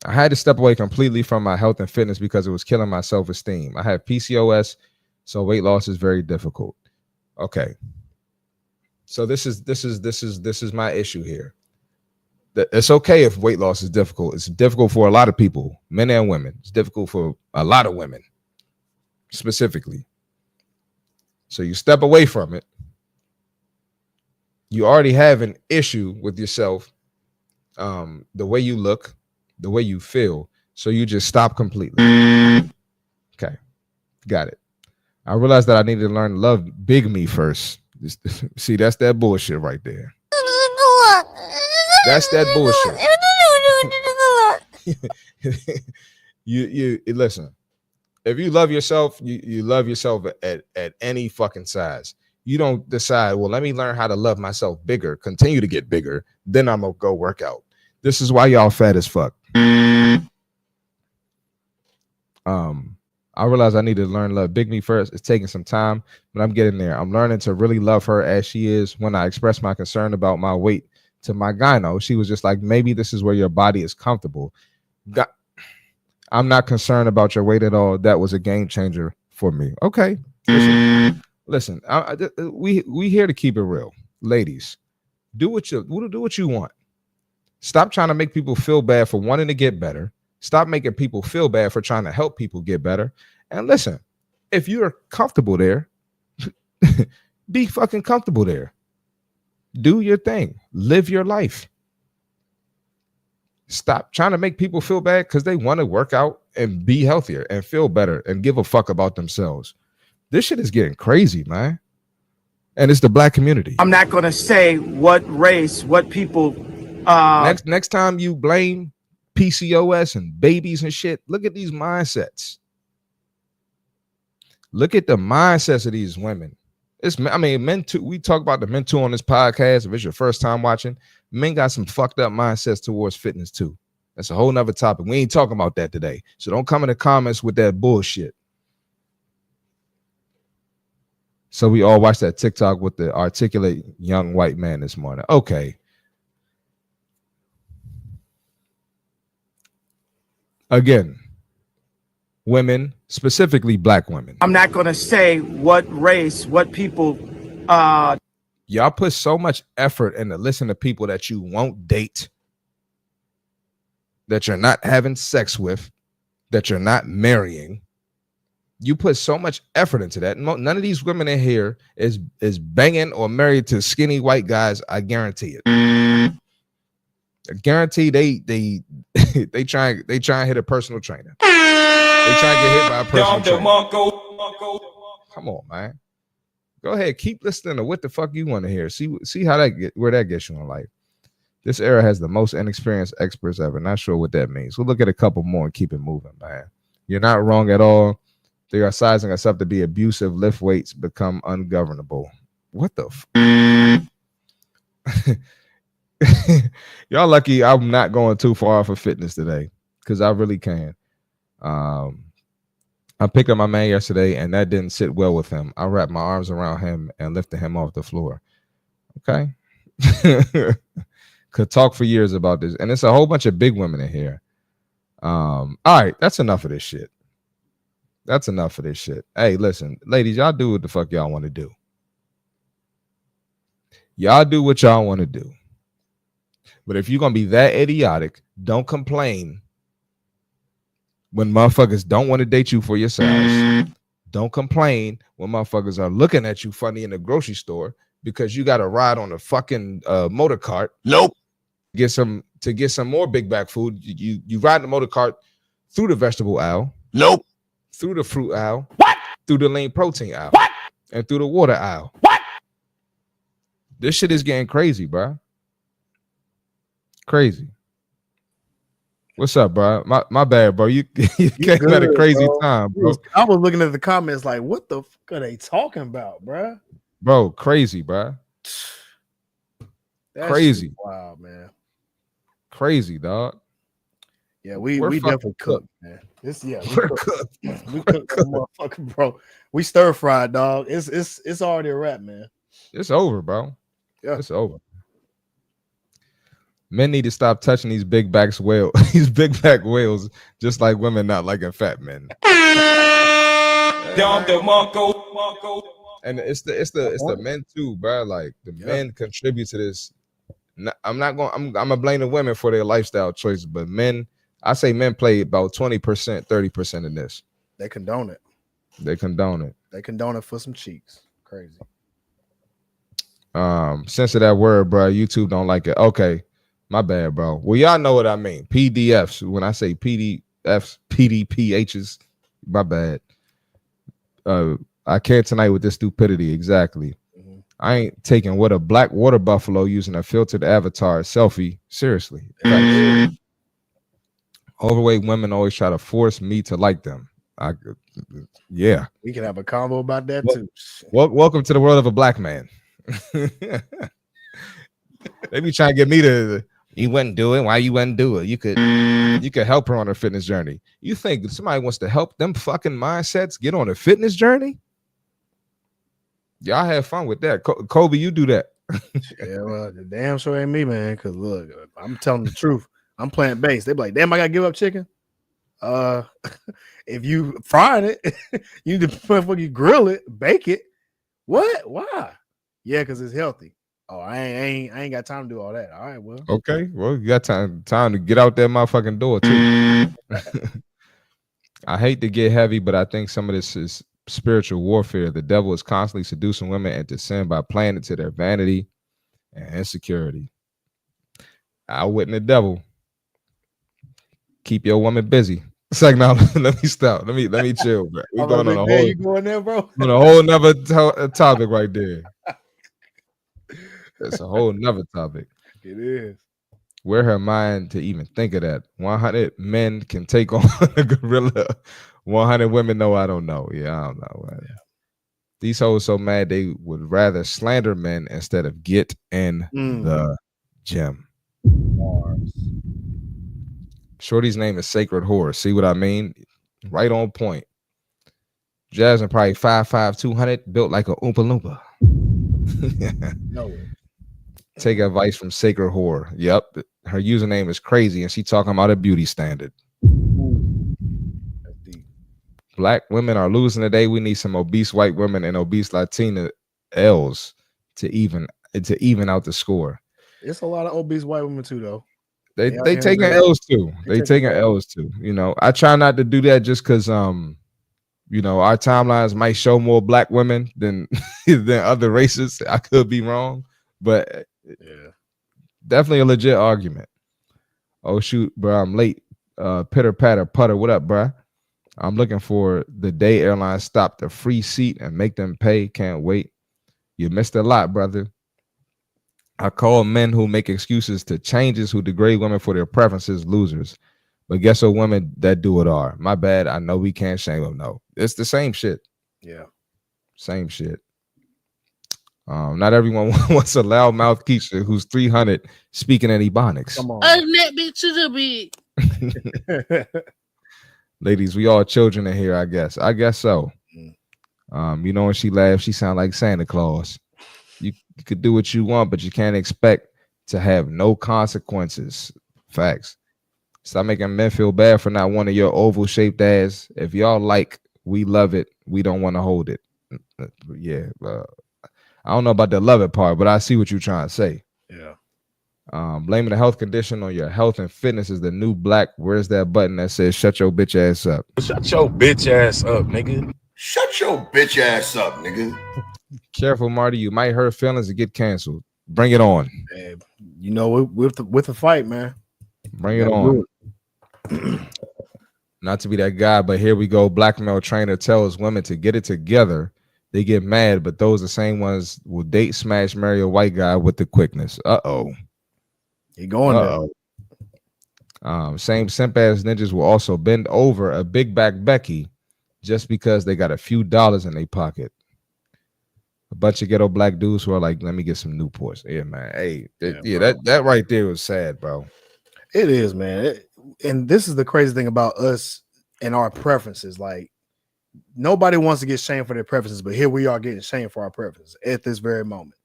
I had to step away completely from my health and fitness because it was killing my self-esteem. I have PCOS, so weight loss is very difficult. Okay. So this is my issue here. It's okay if weight loss is difficult. It's difficult for a lot of people, men and women. It's difficult for a lot of women specifically. So you step away from it. You already have an issue with yourself, the way you look, the way you feel. So you just stop completely. Okay, got it. I realized that I needed to learn to love big me first. See, that's that bullshit right there. That's that bullshit. you listen. If you love yourself, you love yourself at any fucking size. You don't decide, well, let me learn how to love myself bigger, continue to get bigger, then I'm gonna go work out. This is why y'all fat as fuck. I realized I need to learn to love big me first. It's taking some time, but I'm getting there. I'm learning to really love her as she is. When I expressed my concern about my weight to my gyno, she was just like, maybe this is where your body is comfortable. I'm not concerned about your weight at all. That was a game changer for me. Okay. Listen, we here to keep it real. Ladies, do what you want. Stop trying to make people feel bad for wanting to get better. Stop making people feel bad for trying to help people get better. And listen, if you're comfortable there, be fucking comfortable there. Do your thing. Live your life. Stop trying to make people feel bad because they want to work out and be healthier and feel better and give a fuck about themselves. This shit is getting crazy, man. And it's the black community. I'm not going to say what race, what people. Next time you blame PCOS and babies and shit, look at these mindsets. Look at the mindsets of these women. Men too. We talk about the men too on this podcast. If it's your first time watching, men got some fucked up mindsets towards fitness too. That's a whole nother topic. We ain't talking about that today. So don't come in the comments with that bullshit. So we all watched that TikTok with the articulate young white man this morning. Okay. Again, women, specifically black women. I'm not going to say what race, what people. Y'all put so much effort into listening to people that you won't date, that you're not having sex with, that you're not marrying. You put so much effort into that. None of these women in here is banging or married to skinny white guys. I guarantee it. I guarantee they try and hit a personal trainer. They try and get hit by a personal trainer. Come on, man. Go ahead, keep listening to what the fuck you want to hear. See how where that gets you in life. This era has the most inexperienced experts ever. Not sure what that means. We'll look at a couple more and keep it moving, man. You're not wrong at all. They are sizing us up to be abusive. Lift weights become ungovernable. What the y'all lucky I'm not going too far for fitness today because I really can. I picked up my man yesterday and that didn't sit well with him. I wrapped my arms around him and lifted him off the floor. Okay. Could talk for years about this. And it's a whole bunch of big women in here. All right, that's enough of this shit. That's enough of this shit. Hey, listen, ladies, y'all do what the fuck y'all want to do. Y'all do what y'all want to do. But if you're going to be that idiotic, don't complain when motherfuckers don't want to date you for your size. Don't complain when motherfuckers are looking at you funny in the grocery store because you got to ride on a fucking motor cart. Nope. Get some more big back food. You ride the motor cart through the vegetable aisle. Nope. Through the fruit aisle. What? Through the lean protein aisle. What? And through the water aisle. What? This shit is getting crazy, bro. Crazy. What's up, bro? My bad, bro. You came at a crazy time, bro. I was looking at the comments like, what the fuck are they talking about, bro? Bro, crazy, bro. Crazy. Wow, man. Crazy, dog. Yeah, we definitely cooked, man. We cooked. We cooked, motherfucking bro. We stir fried, dog. It's already a wrap, man. It's over, bro. Yeah, it's over. Men need to stop touching these big back whales, just like women not liking fat men. And it's the men too, bro. Like the men contribute to this. I'm gonna blame the women for their lifestyle choices, but men, I say men play about 20%, 30% in this. They condone it. They condone it. They condone it for some cheeks. Crazy. Censor that word, bro. YouTube don't like it. Okay, my bad, bro. Well, y'all know what I mean. PDFs. When I say PDFs, PDPHs, my bad. I can't tonight with this stupidity. Exactly. I ain't taking what a black water buffalo using a filtered avatar selfie seriously. Overweight women always try to force me to like them. Yeah. We can have a convo about that too. Welcome to the world of a black man. They be trying to get me to. You wouldn't do it. Why you wouldn't do it? You could help her on her fitness journey. You think somebody wants to help them fucking mindsets get on a fitness journey? Y'all have fun with that. Kobe, you do that. Yeah, well, the damn sure ain't me, man. Because look, I'm telling the truth. I'm plant based. They be like, damn, I gotta give up chicken. If you frying it, you need to you grill it, bake it. What? Why? Yeah, because it's healthy. Oh, I ain't got time to do all that. All right, well. Okay, well, you got time to get out that motherfucking door too. I hate to get heavy, but I think some of this is spiritual warfare. The devil is constantly seducing women into sin by playing into their vanity and insecurity. Outwitting the devil. Keep your woman busy. It's like, now let me stop. Let me chill, bro. We're going on a whole, you going there, bro? on a whole nother topic right there. That's a whole nother topic. It is. Where her mind to even think of that? 100 men can take on a gorilla. 100 women, no, I don't know. Yeah, I don't know. Yeah. These hoes so mad they would rather slander men instead of get in the gym. Shorty's name is Sacred Whore. See what I mean? Right on point. Jasmine probably 5'5", 200, built like a Oompa Loompa. No way. Take advice from Sacred Whore. Yep. Her username is crazy, and she talking about a beauty standard. Black women are losing today. We need some obese white women and obese Latina L's to even out the score. It's a lot of obese white women too, though. They taking L's too. They taking L's too. You know, I try not to do that just because you know, our timelines might show more black women than other races. I could be wrong, but yeah, definitely a legit argument. Oh shoot, bro, I'm late. Pitter patter putter. What up, bro? I'm looking for the day airlines stop the free seat and make them pay. Can't wait. You missed a lot, brother. I call men who make excuses to changes who degrade women for their preferences losers. But guess what women that do it are? My bad. I know we can't shame them. No, it's the same shit. Yeah. Same shit. Not everyone wants a loudmouth Keisha who's 300 speaking in Ebonics. Come on. That bitch is a big. Ladies, we all children in here, I guess. I guess so. You know, when she laughs, she sound like Santa Claus. You could do what you want, but you can't expect to have no consequences. Facts. Stop making men feel bad for not wanting your oval shaped ass. If y'all like, we love it. We don't want to hold it. Yeah. I don't know about the love it part, but I see what you're trying to say. Yeah. Blaming a health condition on your health and fitness is the new black. Where's that button that says shut your bitch ass up? Shut your bitch ass up, nigga. Shut your bitch ass up, nigga. Careful, Marty. You might hurt feelings and get canceled. Bring it on. Hey, you know, with the fight, man. Bring it on. Not to be that guy, but here we go. Black male trainer tells women to get it together. They get mad, but those are the same ones will date, smash, marry a white guy with the quickness. He going there. Same simp ass ninjas will also bend over a big back Becky just because they got a few dollars in their pocket. A bunch of ghetto black dudes who are like, let me get some Newports. Yeah, man. Hey, that right there was sad, bro. It is, man. And this is the crazy thing about us and our preferences. Like, nobody wants to get shamed for their preferences, but here we are getting shamed for our preferences at this very moment.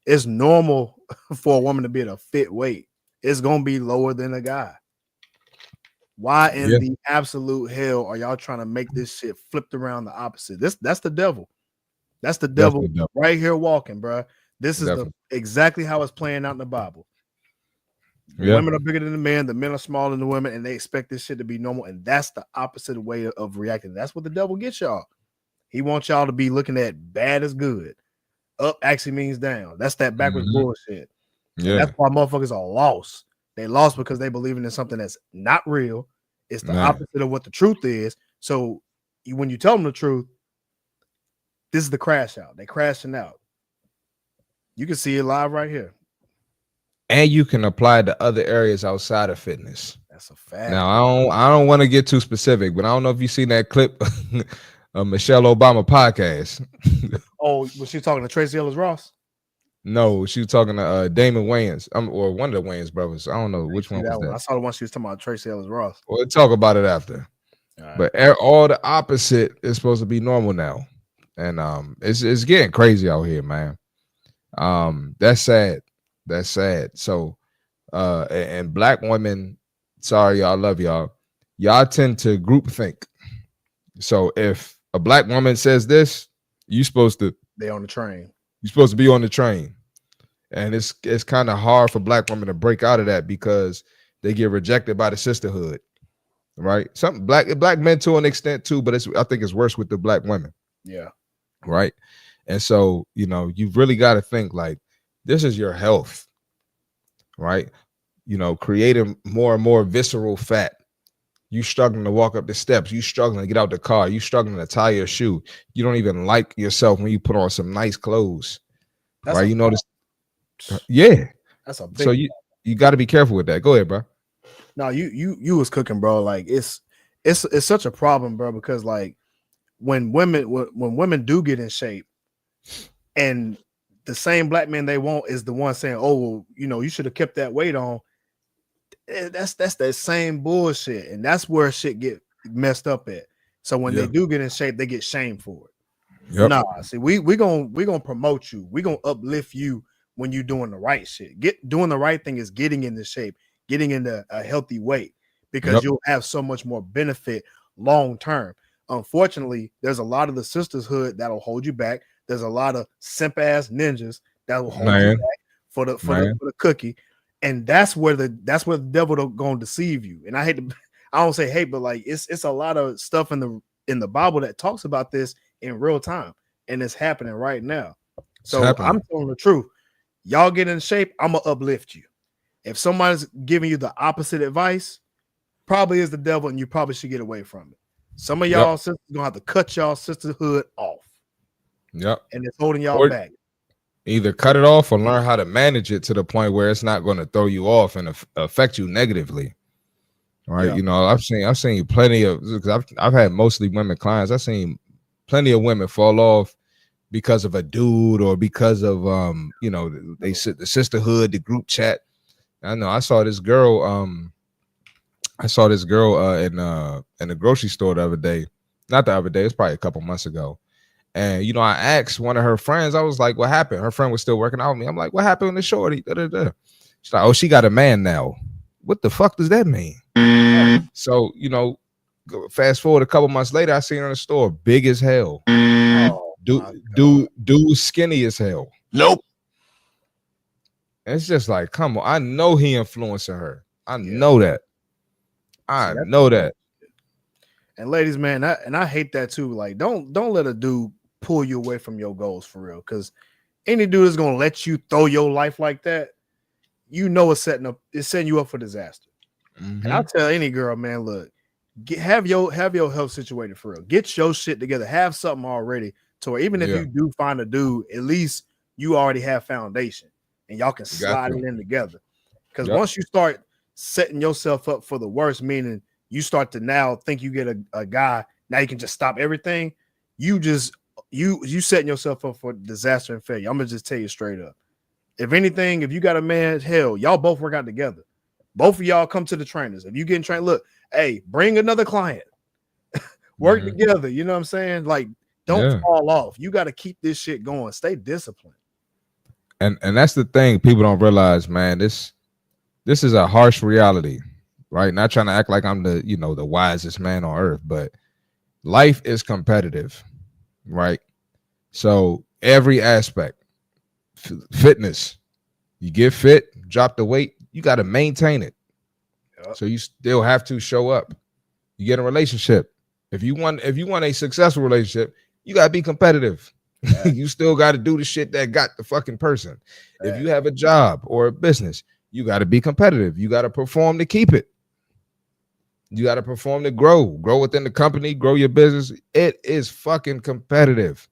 It's normal for a woman to be at a fit weight. It's going to be lower than a guy. Why in the absolute hell are y'all trying to make this shit flipped around the opposite? That's the devil. That's the devil right here walking, bro. This is exactly how it's playing out in the Bible. The women are bigger than the men are smaller than the women, and they expect this shit to be normal. And that's the opposite way of reacting. That's what the devil gets y'all. He wants y'all to be looking at bad as good. Up actually means down. That's that backwards bullshit. Yeah. And that's why motherfuckers are lost. They lost because they believing in something that's not real. It's the opposite of what the truth is. So when you tell them the truth, this is the crash out. They crashing out. You can see it live right here. And you can apply it to other areas outside of fitness. That's a fact. Now, I don't want to get too specific, but I don't know if you've seen that clip of Michelle Obama podcast. Oh, was she talking to Tracy Ellis Ross? No, she was talking to Damon Wayans, or one of the Wayans brothers. I don't know which one was that. I saw the one she was talking about, Tracy Ellis Ross. We'll talk about it after. Right. But all the opposite is supposed to be normal now, and it's getting crazy out here, man. That's sad. That's sad. So, and black women, sorry, y'all, love y'all. Y'all tend to group think. So if a black woman says this, you supposed to. They on the train. You're supposed to be on the train, and it's kind of hard for black women to break out of that because they get rejected by the sisterhood, right? Some black men to an extent too, but I think it's worse with the black women. Yeah. Right. And so, you've really got to think like this is your health, right? Creating more and more visceral fat. You struggling to walk up the steps. You struggling to get out the car. You struggling to tie your shoe. You don't even like yourself when you put on some nice clothes, right? You notice, yeah. That's a big. So you got to be careful with that. Go ahead, bro. No, you was cooking, bro. Like it's such a problem, bro. Because like when women do get in shape, and the same black man they want is the one saying, "Oh, well, you should have kept that weight on." That's that same bullshit, and that's where shit get messed up at. So when they do get in shape, they get shamed for it. Yep. Nah, see, we gonna promote you. We gonna uplift you when you're doing the right shit. Doing the right thing is getting into shape, getting into a healthy weight, because you'll have so much more benefit long term. Unfortunately, there's a lot of the sisterhood that'll hold you back. There's a lot of simp ass ninjas that will hold you back for the cookie. And that's where the devil gonna deceive you. And I don't say hate, but like it's a lot of stuff in the Bible that talks about this in real time, and it's happening right now. So I'm telling the truth. Y'all get in shape, I'm gonna uplift you. If somebody's giving you the opposite advice, probably is the devil, and you probably should get away from it. Some of y'all sisters gonna have to cut y'all sisterhood off. Yep. And it's holding y'all back. Either cut it off or learn how to manage it to the point where it's not going to throw you off and affect you negatively. Right. Yeah. I've seen plenty of, because I've had mostly women clients. I've seen plenty of women fall off because of a dude or because of the sisterhood, the group chat. I know I saw this girl in the grocery store the other day. Not the other day, it's probably a couple months ago. And I asked one of her friends, I was like, what happened? Her friend was still working out with me. I'm like, what happened to shorty? Da-da-da. She's like, oh, she got a man now. What the fuck does that mean? So, fast forward a couple months later, I seen her in the store, big as hell. Dude skinny as hell. Nope. And it's just like, come on. I know he influencing her. I know that. I know that. And ladies, man, I hate that too. Like, don't let a dude pull you away from your goals for real. Because any dude is gonna let you throw your life like that, it's setting you up for disaster. Mm-hmm. And I'll tell any girl, man, look, have your health situated for real. Get your shit together. Have something already to where even if you do find a dude, at least you already have foundation and y'all can slide it in together. Because once you start setting yourself up for the worst, meaning you start to now think you get a guy, now you can just stop everything. You setting yourself up for disaster and failure. I'm gonna just tell you straight up. If anything, if you got a man, hell, y'all both work out together. Both of y'all come to the trainers. If you getting trained, look, hey, bring another client. Work together. You know what I'm saying? Like, don't fall off. You got to keep this shit going. Stay disciplined. And that's the thing people don't realize, man. This is a harsh reality. Right? Not trying to act like I'm the wisest man on earth, but life is competitive, right? So every aspect, fitness, you get fit, drop the weight, you got to maintain it. So you still have to show up. You get a relationship. If you want a successful relationship, you got to be competitive. You still got to do the shit that got the fucking person. If you have a job or a business, you got to be competitive. You got to perform to keep it. You got to perform to grow within the company, grow your business. It is fucking competitive.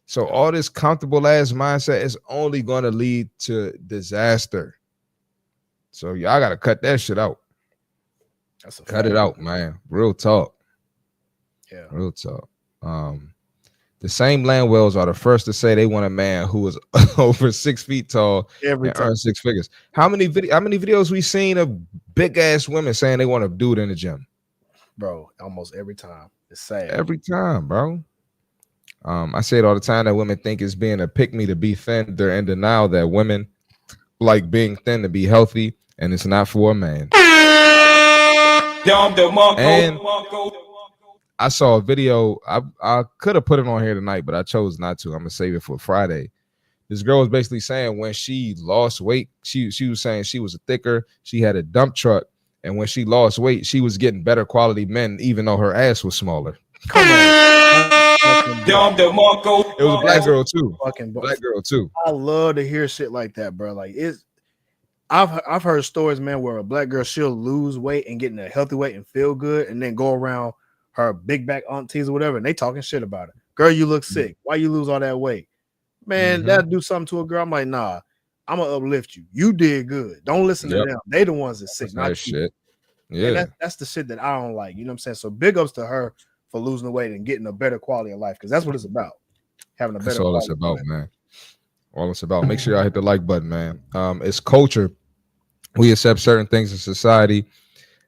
So all this comfortable ass mindset is only going to lead to disaster. So y'all got to cut that shit out. Cut it out, man. Real talk. Yeah. Real talk. The same land whales are the first to say they want a man who is over 6 feet tall Every and time. earn 6 figures. How many videos we seen of big ass women saying they want to do it in the gym? Bro, almost every time. It's sad. Every time, bro. I say it all the time that women think it's being a pick-me to be thin. They're in denial that women like being thin to be healthy, and it's not for a man. And I saw a video. I could have put it on here tonight, but I chose not to. I'm gonna save it for Friday. This girl was basically saying when she lost weight, she was saying she was thicker. She had a dump truck, and when she lost weight, she was getting better quality men, even though her ass was smaller. Come on. It was a black girl too. Black girl too. I love to hear shit like that, bro. Like I've heard stories, man, where a black girl, she'll lose weight and get in a healthy weight and feel good, and then go around her big back aunties or whatever, and they talking shit about it. Girl, you look sick. Why you lose all that weight? Man, that'll do something to a girl. I'm like, nah, I'm gonna uplift you. You did good. Don't listen to them. They the ones that sick, That's not you. shit. Yeah, And that's the shit that I don't like. You know what I'm saying? So big ups to her for losing the weight and getting a better quality of life, because that's what it's about. Having a better that's all quality it's about, man. All it's about. Make sure y'all hit the like button, man. It's culture. We accept certain things in society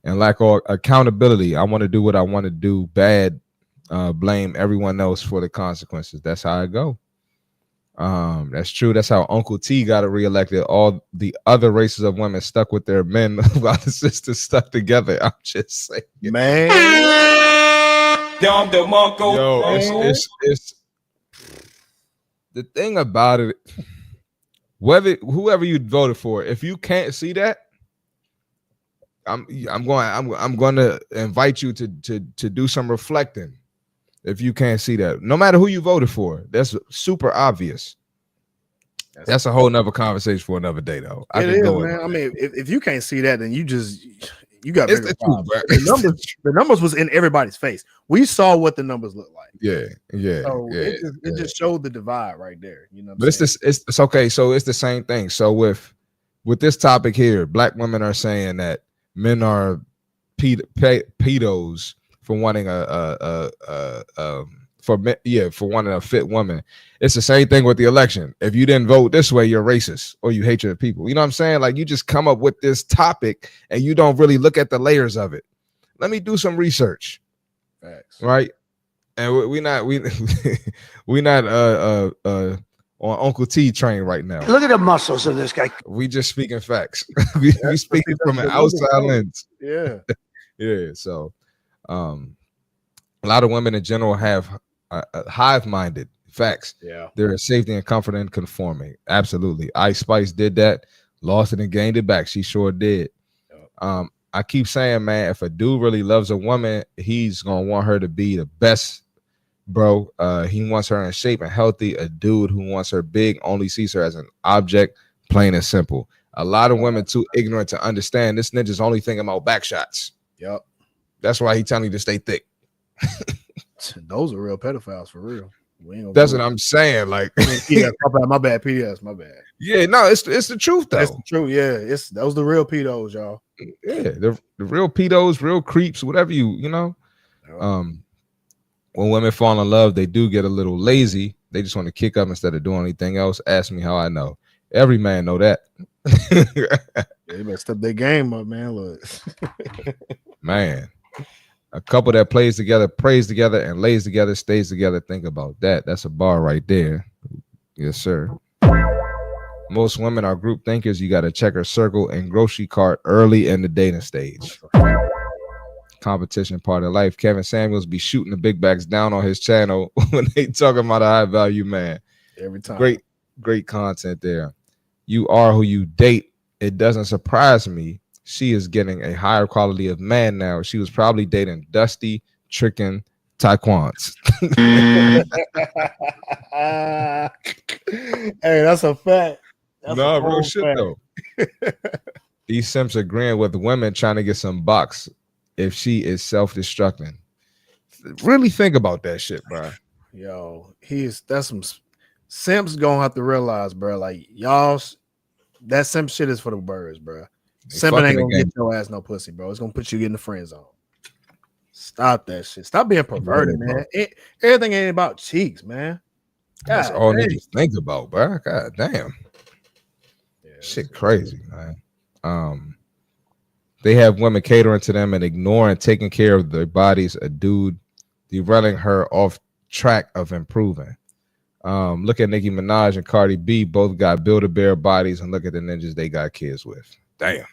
and lack all accountability. I want to do what I want to do. Bad. Blame everyone else for the consequences. That's how I go. That's true. That's how Uncle T got it reelected. All the other races of women stuck with their men while the sisters stuck together. I'm just saying, man. Yo, it's the thing about it. Whoever you voted for, if you can't see that, I'm going to invite you to do some reflecting. If you can't see that, no matter who you voted for, that's super obvious. That's a whole nother conversation for another day, though. It is, man. I mean, if you can't see that, then you got it's bigger the truth, problems. The numbers was in everybody's face. We saw what the numbers look like. Yeah. So it just showed the divide right there. You know, but it's okay. So it's the same thing. So with this topic here, black women are saying that men are pedos for wanting for wanting a fit woman. It's the same thing with the election. If you didn't vote this way, you're racist or you hate your people. You know what I'm saying? Like, you just come up with this topic and you don't really look at the layers of it. Let me do some research. Facts. Right? And we not on Uncle T train right now. Look at the muscles of this guy. We just speaking facts. we speaking from an outside lens. Yeah. Yeah. So a lot of women in general have hive-minded facts. Yeah. They're safety and comfort and conforming. Absolutely. Ice Spice did that, lost it and gained it back. She sure did. I keep saying, man, if a dude really loves a woman, he's gonna want her to be the best, bro. He wants her in shape and healthy. A dude who wants her big only sees her as an object, plain and simple. A lot of women too ignorant to understand this ninja's only thinking about back shots. Yep. That's why he telling you to stay thick. Those are real pedophiles for real. That's what I'm saying. Like, my bad. PDS, my bad. Yeah, no, it's the truth though. It's the truth. Yeah, those the real pedos, y'all. Yeah, the real pedos, real creeps, whatever you know. When women fall in love, they do get a little lazy. They just want to kick up instead of doing anything else. Ask me how I know. Every man know that. They better step their game up, man. Look, man. A couple that plays together, prays together, and lays together, stays together. Think about that. That's a bar right there. Yes, sir. Most women are group thinkers. You got to check her circle and grocery cart early in the dating stage. Competition part of life. Kevin Samuels be shooting the big bags down on his channel when they talking about a high value man. Every time. Great content there. You are who you date. It doesn't surprise me. She is getting a higher quality of man now. She was probably dating Dusty, tricking Taekwonds. Hey, that's a fact. That's No, a real whole shit fact. though. These simps agreeing with women trying to get some bucks if she is self-destructing. Really think about that shit, bro. Yo, that's some simps gonna have to realize, bro. Like y'all, that simp shit is for the birds, bro. Simping ain't gonna get your ass no pussy, bro. It's gonna put you in the friend zone. Stop that shit. Stop being perverted, man. Everything ain't about cheeks, man. That's all niggas think about, bro. God damn. Yeah, shit crazy, man. They have women catering to them and ignoring taking care of their bodies. A dude derailing her off track of improving. Look at Nicki Minaj and Cardi B, both got Build-A-Bear bodies, and look at the ninjas they got kids with. Damn.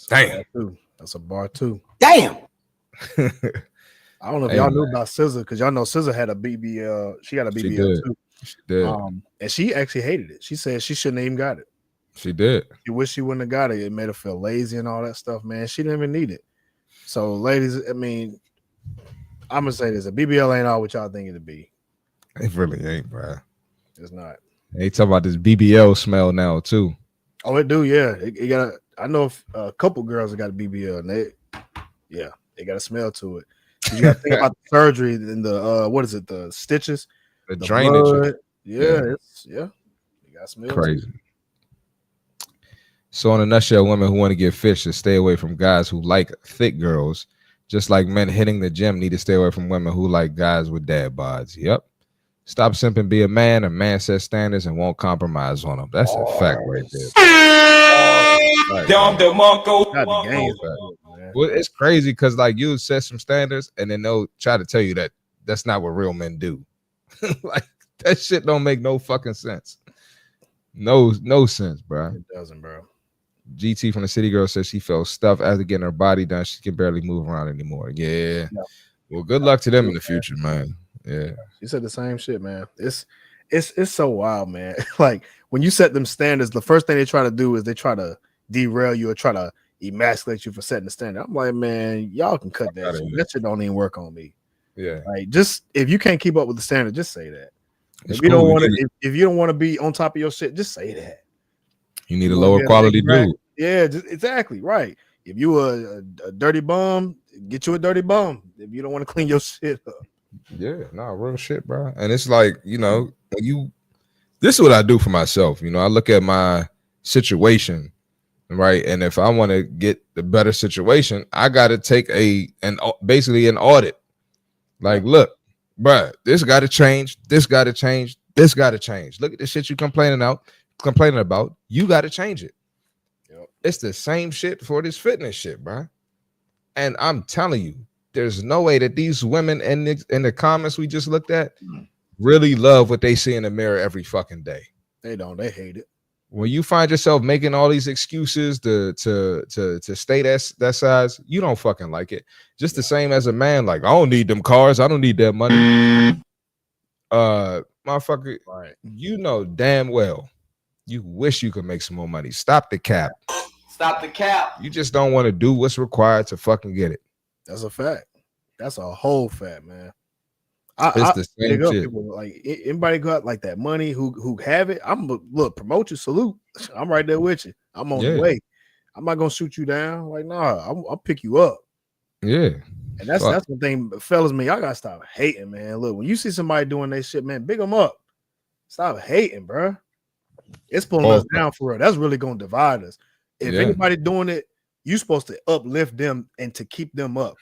That's a bar too. Damn. I don't know if y'all knew about SZA, because y'all know SZA had a BBL. She got a BBL too. She did. And she actually hated it. She said she shouldn't have even got it. She did. She wished she wouldn't have got it. It made her feel lazy and all that stuff, man. She didn't even need it. So, ladies, I mean, I'm gonna say this: a BBL ain't all what y'all think it'd be. It really ain't, bro. It's not. They talk about this BBL smell now too. Oh, it do, yeah. It got. I know a couple girls that got a BBL, and they got a smell to it. You got to think about the surgery and the what is it? The stitches, the drainage. Blood. Yeah. You got smell. Crazy. So, in a nutshell, women who want to get fit should stay away from guys who like thick girls, just like men hitting the gym need to stay away from women who like guys with dad bods. Yep. Stop simping, be a man. A man sets standards and won't compromise on them. That's a fact right there. Well, it's crazy because like you set some standards and then they'll try to tell you that that's not what real men do. Like that shit don't make no fucking sense. No sense, bro. It doesn't, bro. GT from the City Girl says she felt stuffed after getting her body done. She can barely move around anymore. Yeah. Well, good luck to them in the future, man. Yeah. She said the same shit, man. It's so wild, man. Like when you set them standards, the first thing they try to do is they try to derail you or try to emasculate you for setting the standard. I'm like, man, y'all can cut that shit. That shit don't even work on me. Yeah. Like just if you can't keep up with the standard, just say that. If you don't want to be on top of your shit, just say that. You need a lower quality dude. Yeah, exactly right. If you a dirty bum, get you a dirty bum. If you don't want to clean your shit up. Yeah, real shit, bro. And it's like, this is what I do for myself. I look at my situation, right? And if I want to get the better situation, I got to take basically an audit. Like, look, bro, this got to change. This got to change. This got to change. Look at the shit you complaining about. You got to change it. Yep. It's the same shit for this fitness shit, bro. And I'm telling you, there's no way that these women in the comments we just looked at really love what they see in the mirror every fucking day. They don't. They hate it. When you find yourself making all these excuses to stay that size, you don't fucking like it. Just the same as a man, like, I don't need them cars. I don't need that money. Motherfucker, right. You know damn well you wish you could make some more money. Stop the cap. Stop the cap. You just don't want to do what's required to fucking get it. That's a fact. That's a whole fact, man. It's the same shit. People, like anybody got like that money who have it. Look, promote you, salute. I'm right there with you. I'm on the way. I'm not gonna shoot you down. Like, nah, I'll pick you up. Yeah. And that's one thing, fellas, man. Y'all gotta stop hating, man. Look, when you see somebody doing that shit, man, big them up. Stop hating, bro. It's pulling us down for real. That's really gonna divide us. If anybody doing it, you supposed to uplift them and to keep them up.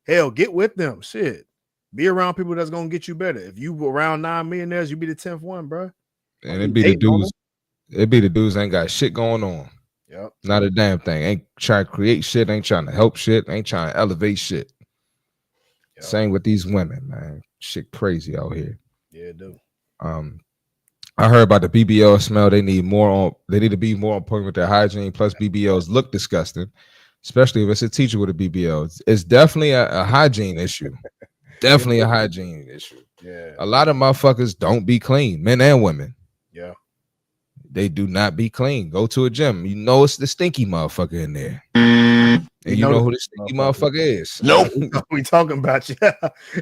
Hell, get with them. Shit. Be around people that's gonna get you better. If you around 9 millionaires, you be the 10th one, bro. And it'd be the dudes. It'd be the dudes ain't got shit going on. Yep. Not a damn thing. Ain't trying to create shit. Ain't trying to help shit. Ain't trying to elevate shit. Yep. Same with these women, man. Shit crazy out here. Yeah, it do. I heard about the BBL smell. They need to be more on point with their hygiene. Plus, BBLs look disgusting, especially if it's a teacher with a BBL. It's definitely a hygiene issue. Definitely a hygiene issue. Yeah. A lot of motherfuckers don't be clean, men and women. Yeah. They do not be clean. Go to a gym. You know it's the stinky motherfucker in there. And you know who this stinky motherfucker is. Nope. We talking about you.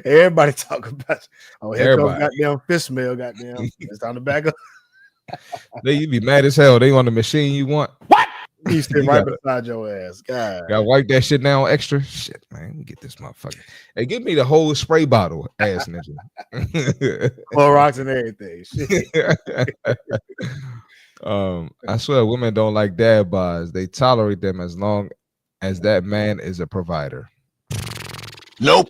Everybody talking about you. Oh, here comes goddamn fish smell, goddamn. It's time to back up. You be mad as hell. They on the machine you want. What? You sit right beside your ass. God. Gotta wipe that shit down extra. Shit, man. Let me get this motherfucker. Hey, give me the whole spray bottle, ass ninja. Clorox and everything. Shit. I swear women don't like dad bods. They tolerate them as long as that man is a provider. Nope.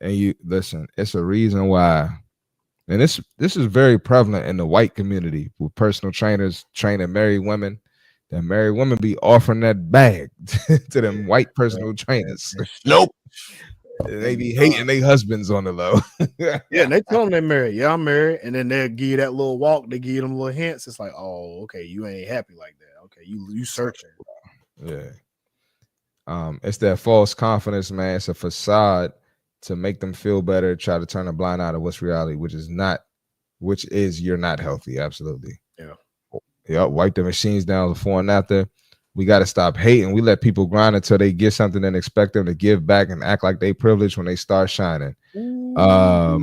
And you listen, it's a reason why. And this is very prevalent in the white community with personal trainers training married women. That married women be offering that bag to them white personal trainers. Nope. They be hating their husbands on the low. Yeah, and they tell them they're married. Yeah, I'm married. And then they'll give you that little walk. They give you them little hints. It's like, oh, okay, you ain't happy like that. Okay, you searching. Yeah. It's that false confidence, man. It's a facade to make them feel better, try to turn a blind eye to what's reality, which is you're not healthy. Absolutely. Yeah. Wipe the machines down before and after. We got to stop hating. We let people grind until they get something and expect them to give back and act like they privileged when they start shining. Not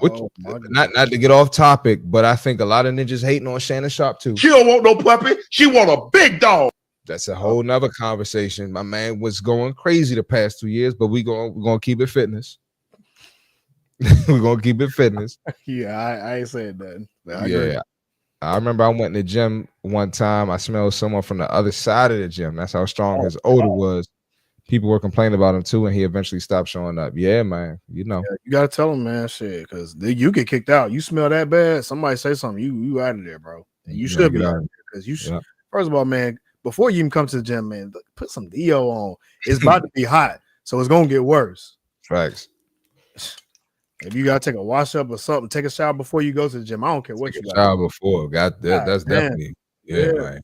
to get off topic, but I think a lot of ninjas hating on Shannon Sharp too. She don't want no puppy. She want a big dog. That's a whole nother conversation. My man was going crazy the past 2 years, but we're gonna keep it fitness. We're gonna keep it fitness. Yeah, I ain't saying that. Yeah. I remember I went in the gym one time. I smelled someone from the other side of the gym. That's how strong his odor was. People were complaining about him too, and he eventually stopped showing up. Yeah, man. You know, you gotta tell him, man, shit, because you get kicked out. You smell that bad, somebody say something, you out of there, bro. And you should be out of there because you should. First of all, man, before you even come to the gym, man, put some Dio on. It's about to be hot, so it's gonna get worse. Facts. If you gotta take a wash up or something, take a shower before you go to the gym. I don't care what you got. Shower before, got that. That's definitely man.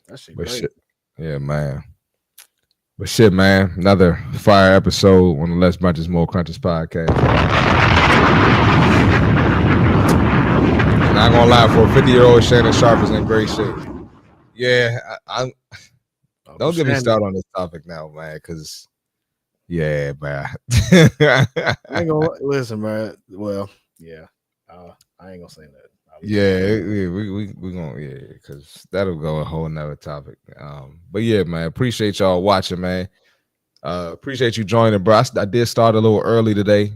That shit But great. shit, yeah, man. But shit, man, another fire episode on the Less Bunches More Crunches podcast. Not gonna lie, for a 50-year-old, Shannon Sharp is in great shape. Yeah, I'm. Don't get me started on this topic now, man, because. Yeah, man. I ain't gonna listen, man. Well, yeah, I ain't gonna say that. We gonna because that'll go a whole nother topic. But yeah, man, appreciate y'all watching, man. Appreciate you joining, bro. I did start a little early today.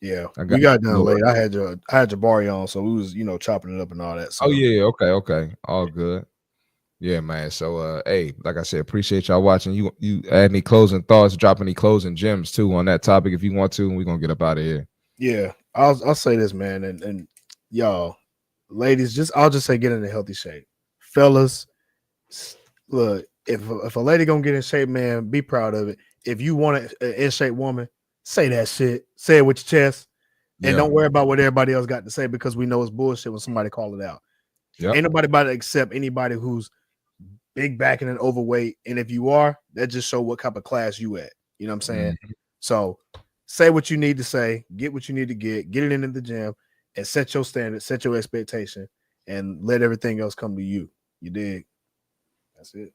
Yeah, we got done late. I had Jabari on, so we was chopping it up and all that. So. Oh yeah, okay, all good. Yeah, man. So, hey, like I said, appreciate y'all watching. You add any closing thoughts, drop any closing gems too on that topic if you want to, and we're gonna get up out of here. Yeah, I'll say this, man, and y'all, ladies, I'll just say get in a healthy shape, fellas. Look, if a lady gonna get in shape, man, be proud of it. If you want an in shape woman, say that shit. Say it with your chest, and don't worry about what everybody else got to say because we know it's bullshit when somebody call it out. Ain't nobody about to accept anybody who's big backing and overweight, and if you are, that just show what type of class you at. You know what I'm saying? Mm-hmm. So say what you need to say, get what you need to get it into the gym, and set your standard, set your expectation, and let everything else come to you. You dig? That's it.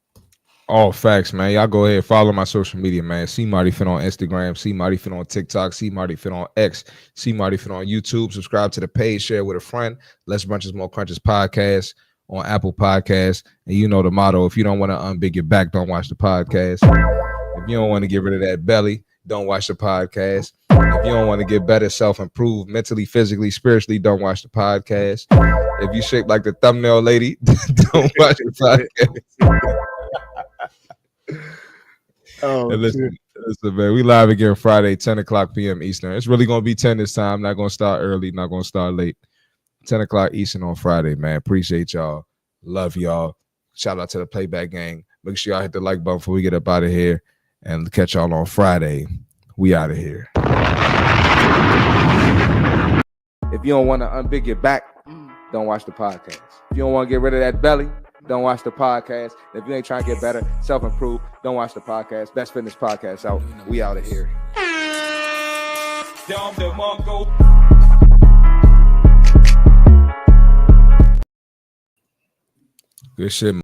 All facts, man. Y'all go ahead, follow my social media, man. CMartyFit on Instagram, CMartyFit on TikTok, CMartyFit on X, CMartyFit on YouTube. Subscribe to the page, share with a friend. Less Bunches More Crunches podcast on Apple Podcasts. And you know the motto, if you don't want to unbig your back, don't watch the podcast. If you don't want to get rid of that belly, don't watch the podcast. If you don't want to get better, self-improve mentally, physically, spiritually, don't watch the podcast. If you shape like the thumbnail lady, don't watch the podcast. Listen, man, we live again Friday, 10 o'clock p.m. Eastern. It's really going to be 10 this time. Not going to start early, not going to start late. 10 o'clock Eastern on Friday, man. Appreciate y'all. Love y'all. Shout out to the Playback Gang. Make sure y'all hit the like button before we get up out of here. And catch y'all on Friday. We out of here. If you don't want to unbig your back, don't watch the podcast. If you don't want to get rid of that belly, don't watch the podcast. If you ain't trying to get better, self-improve, don't watch the podcast. Best Fitness Podcast out. We out of here. Good shit, man.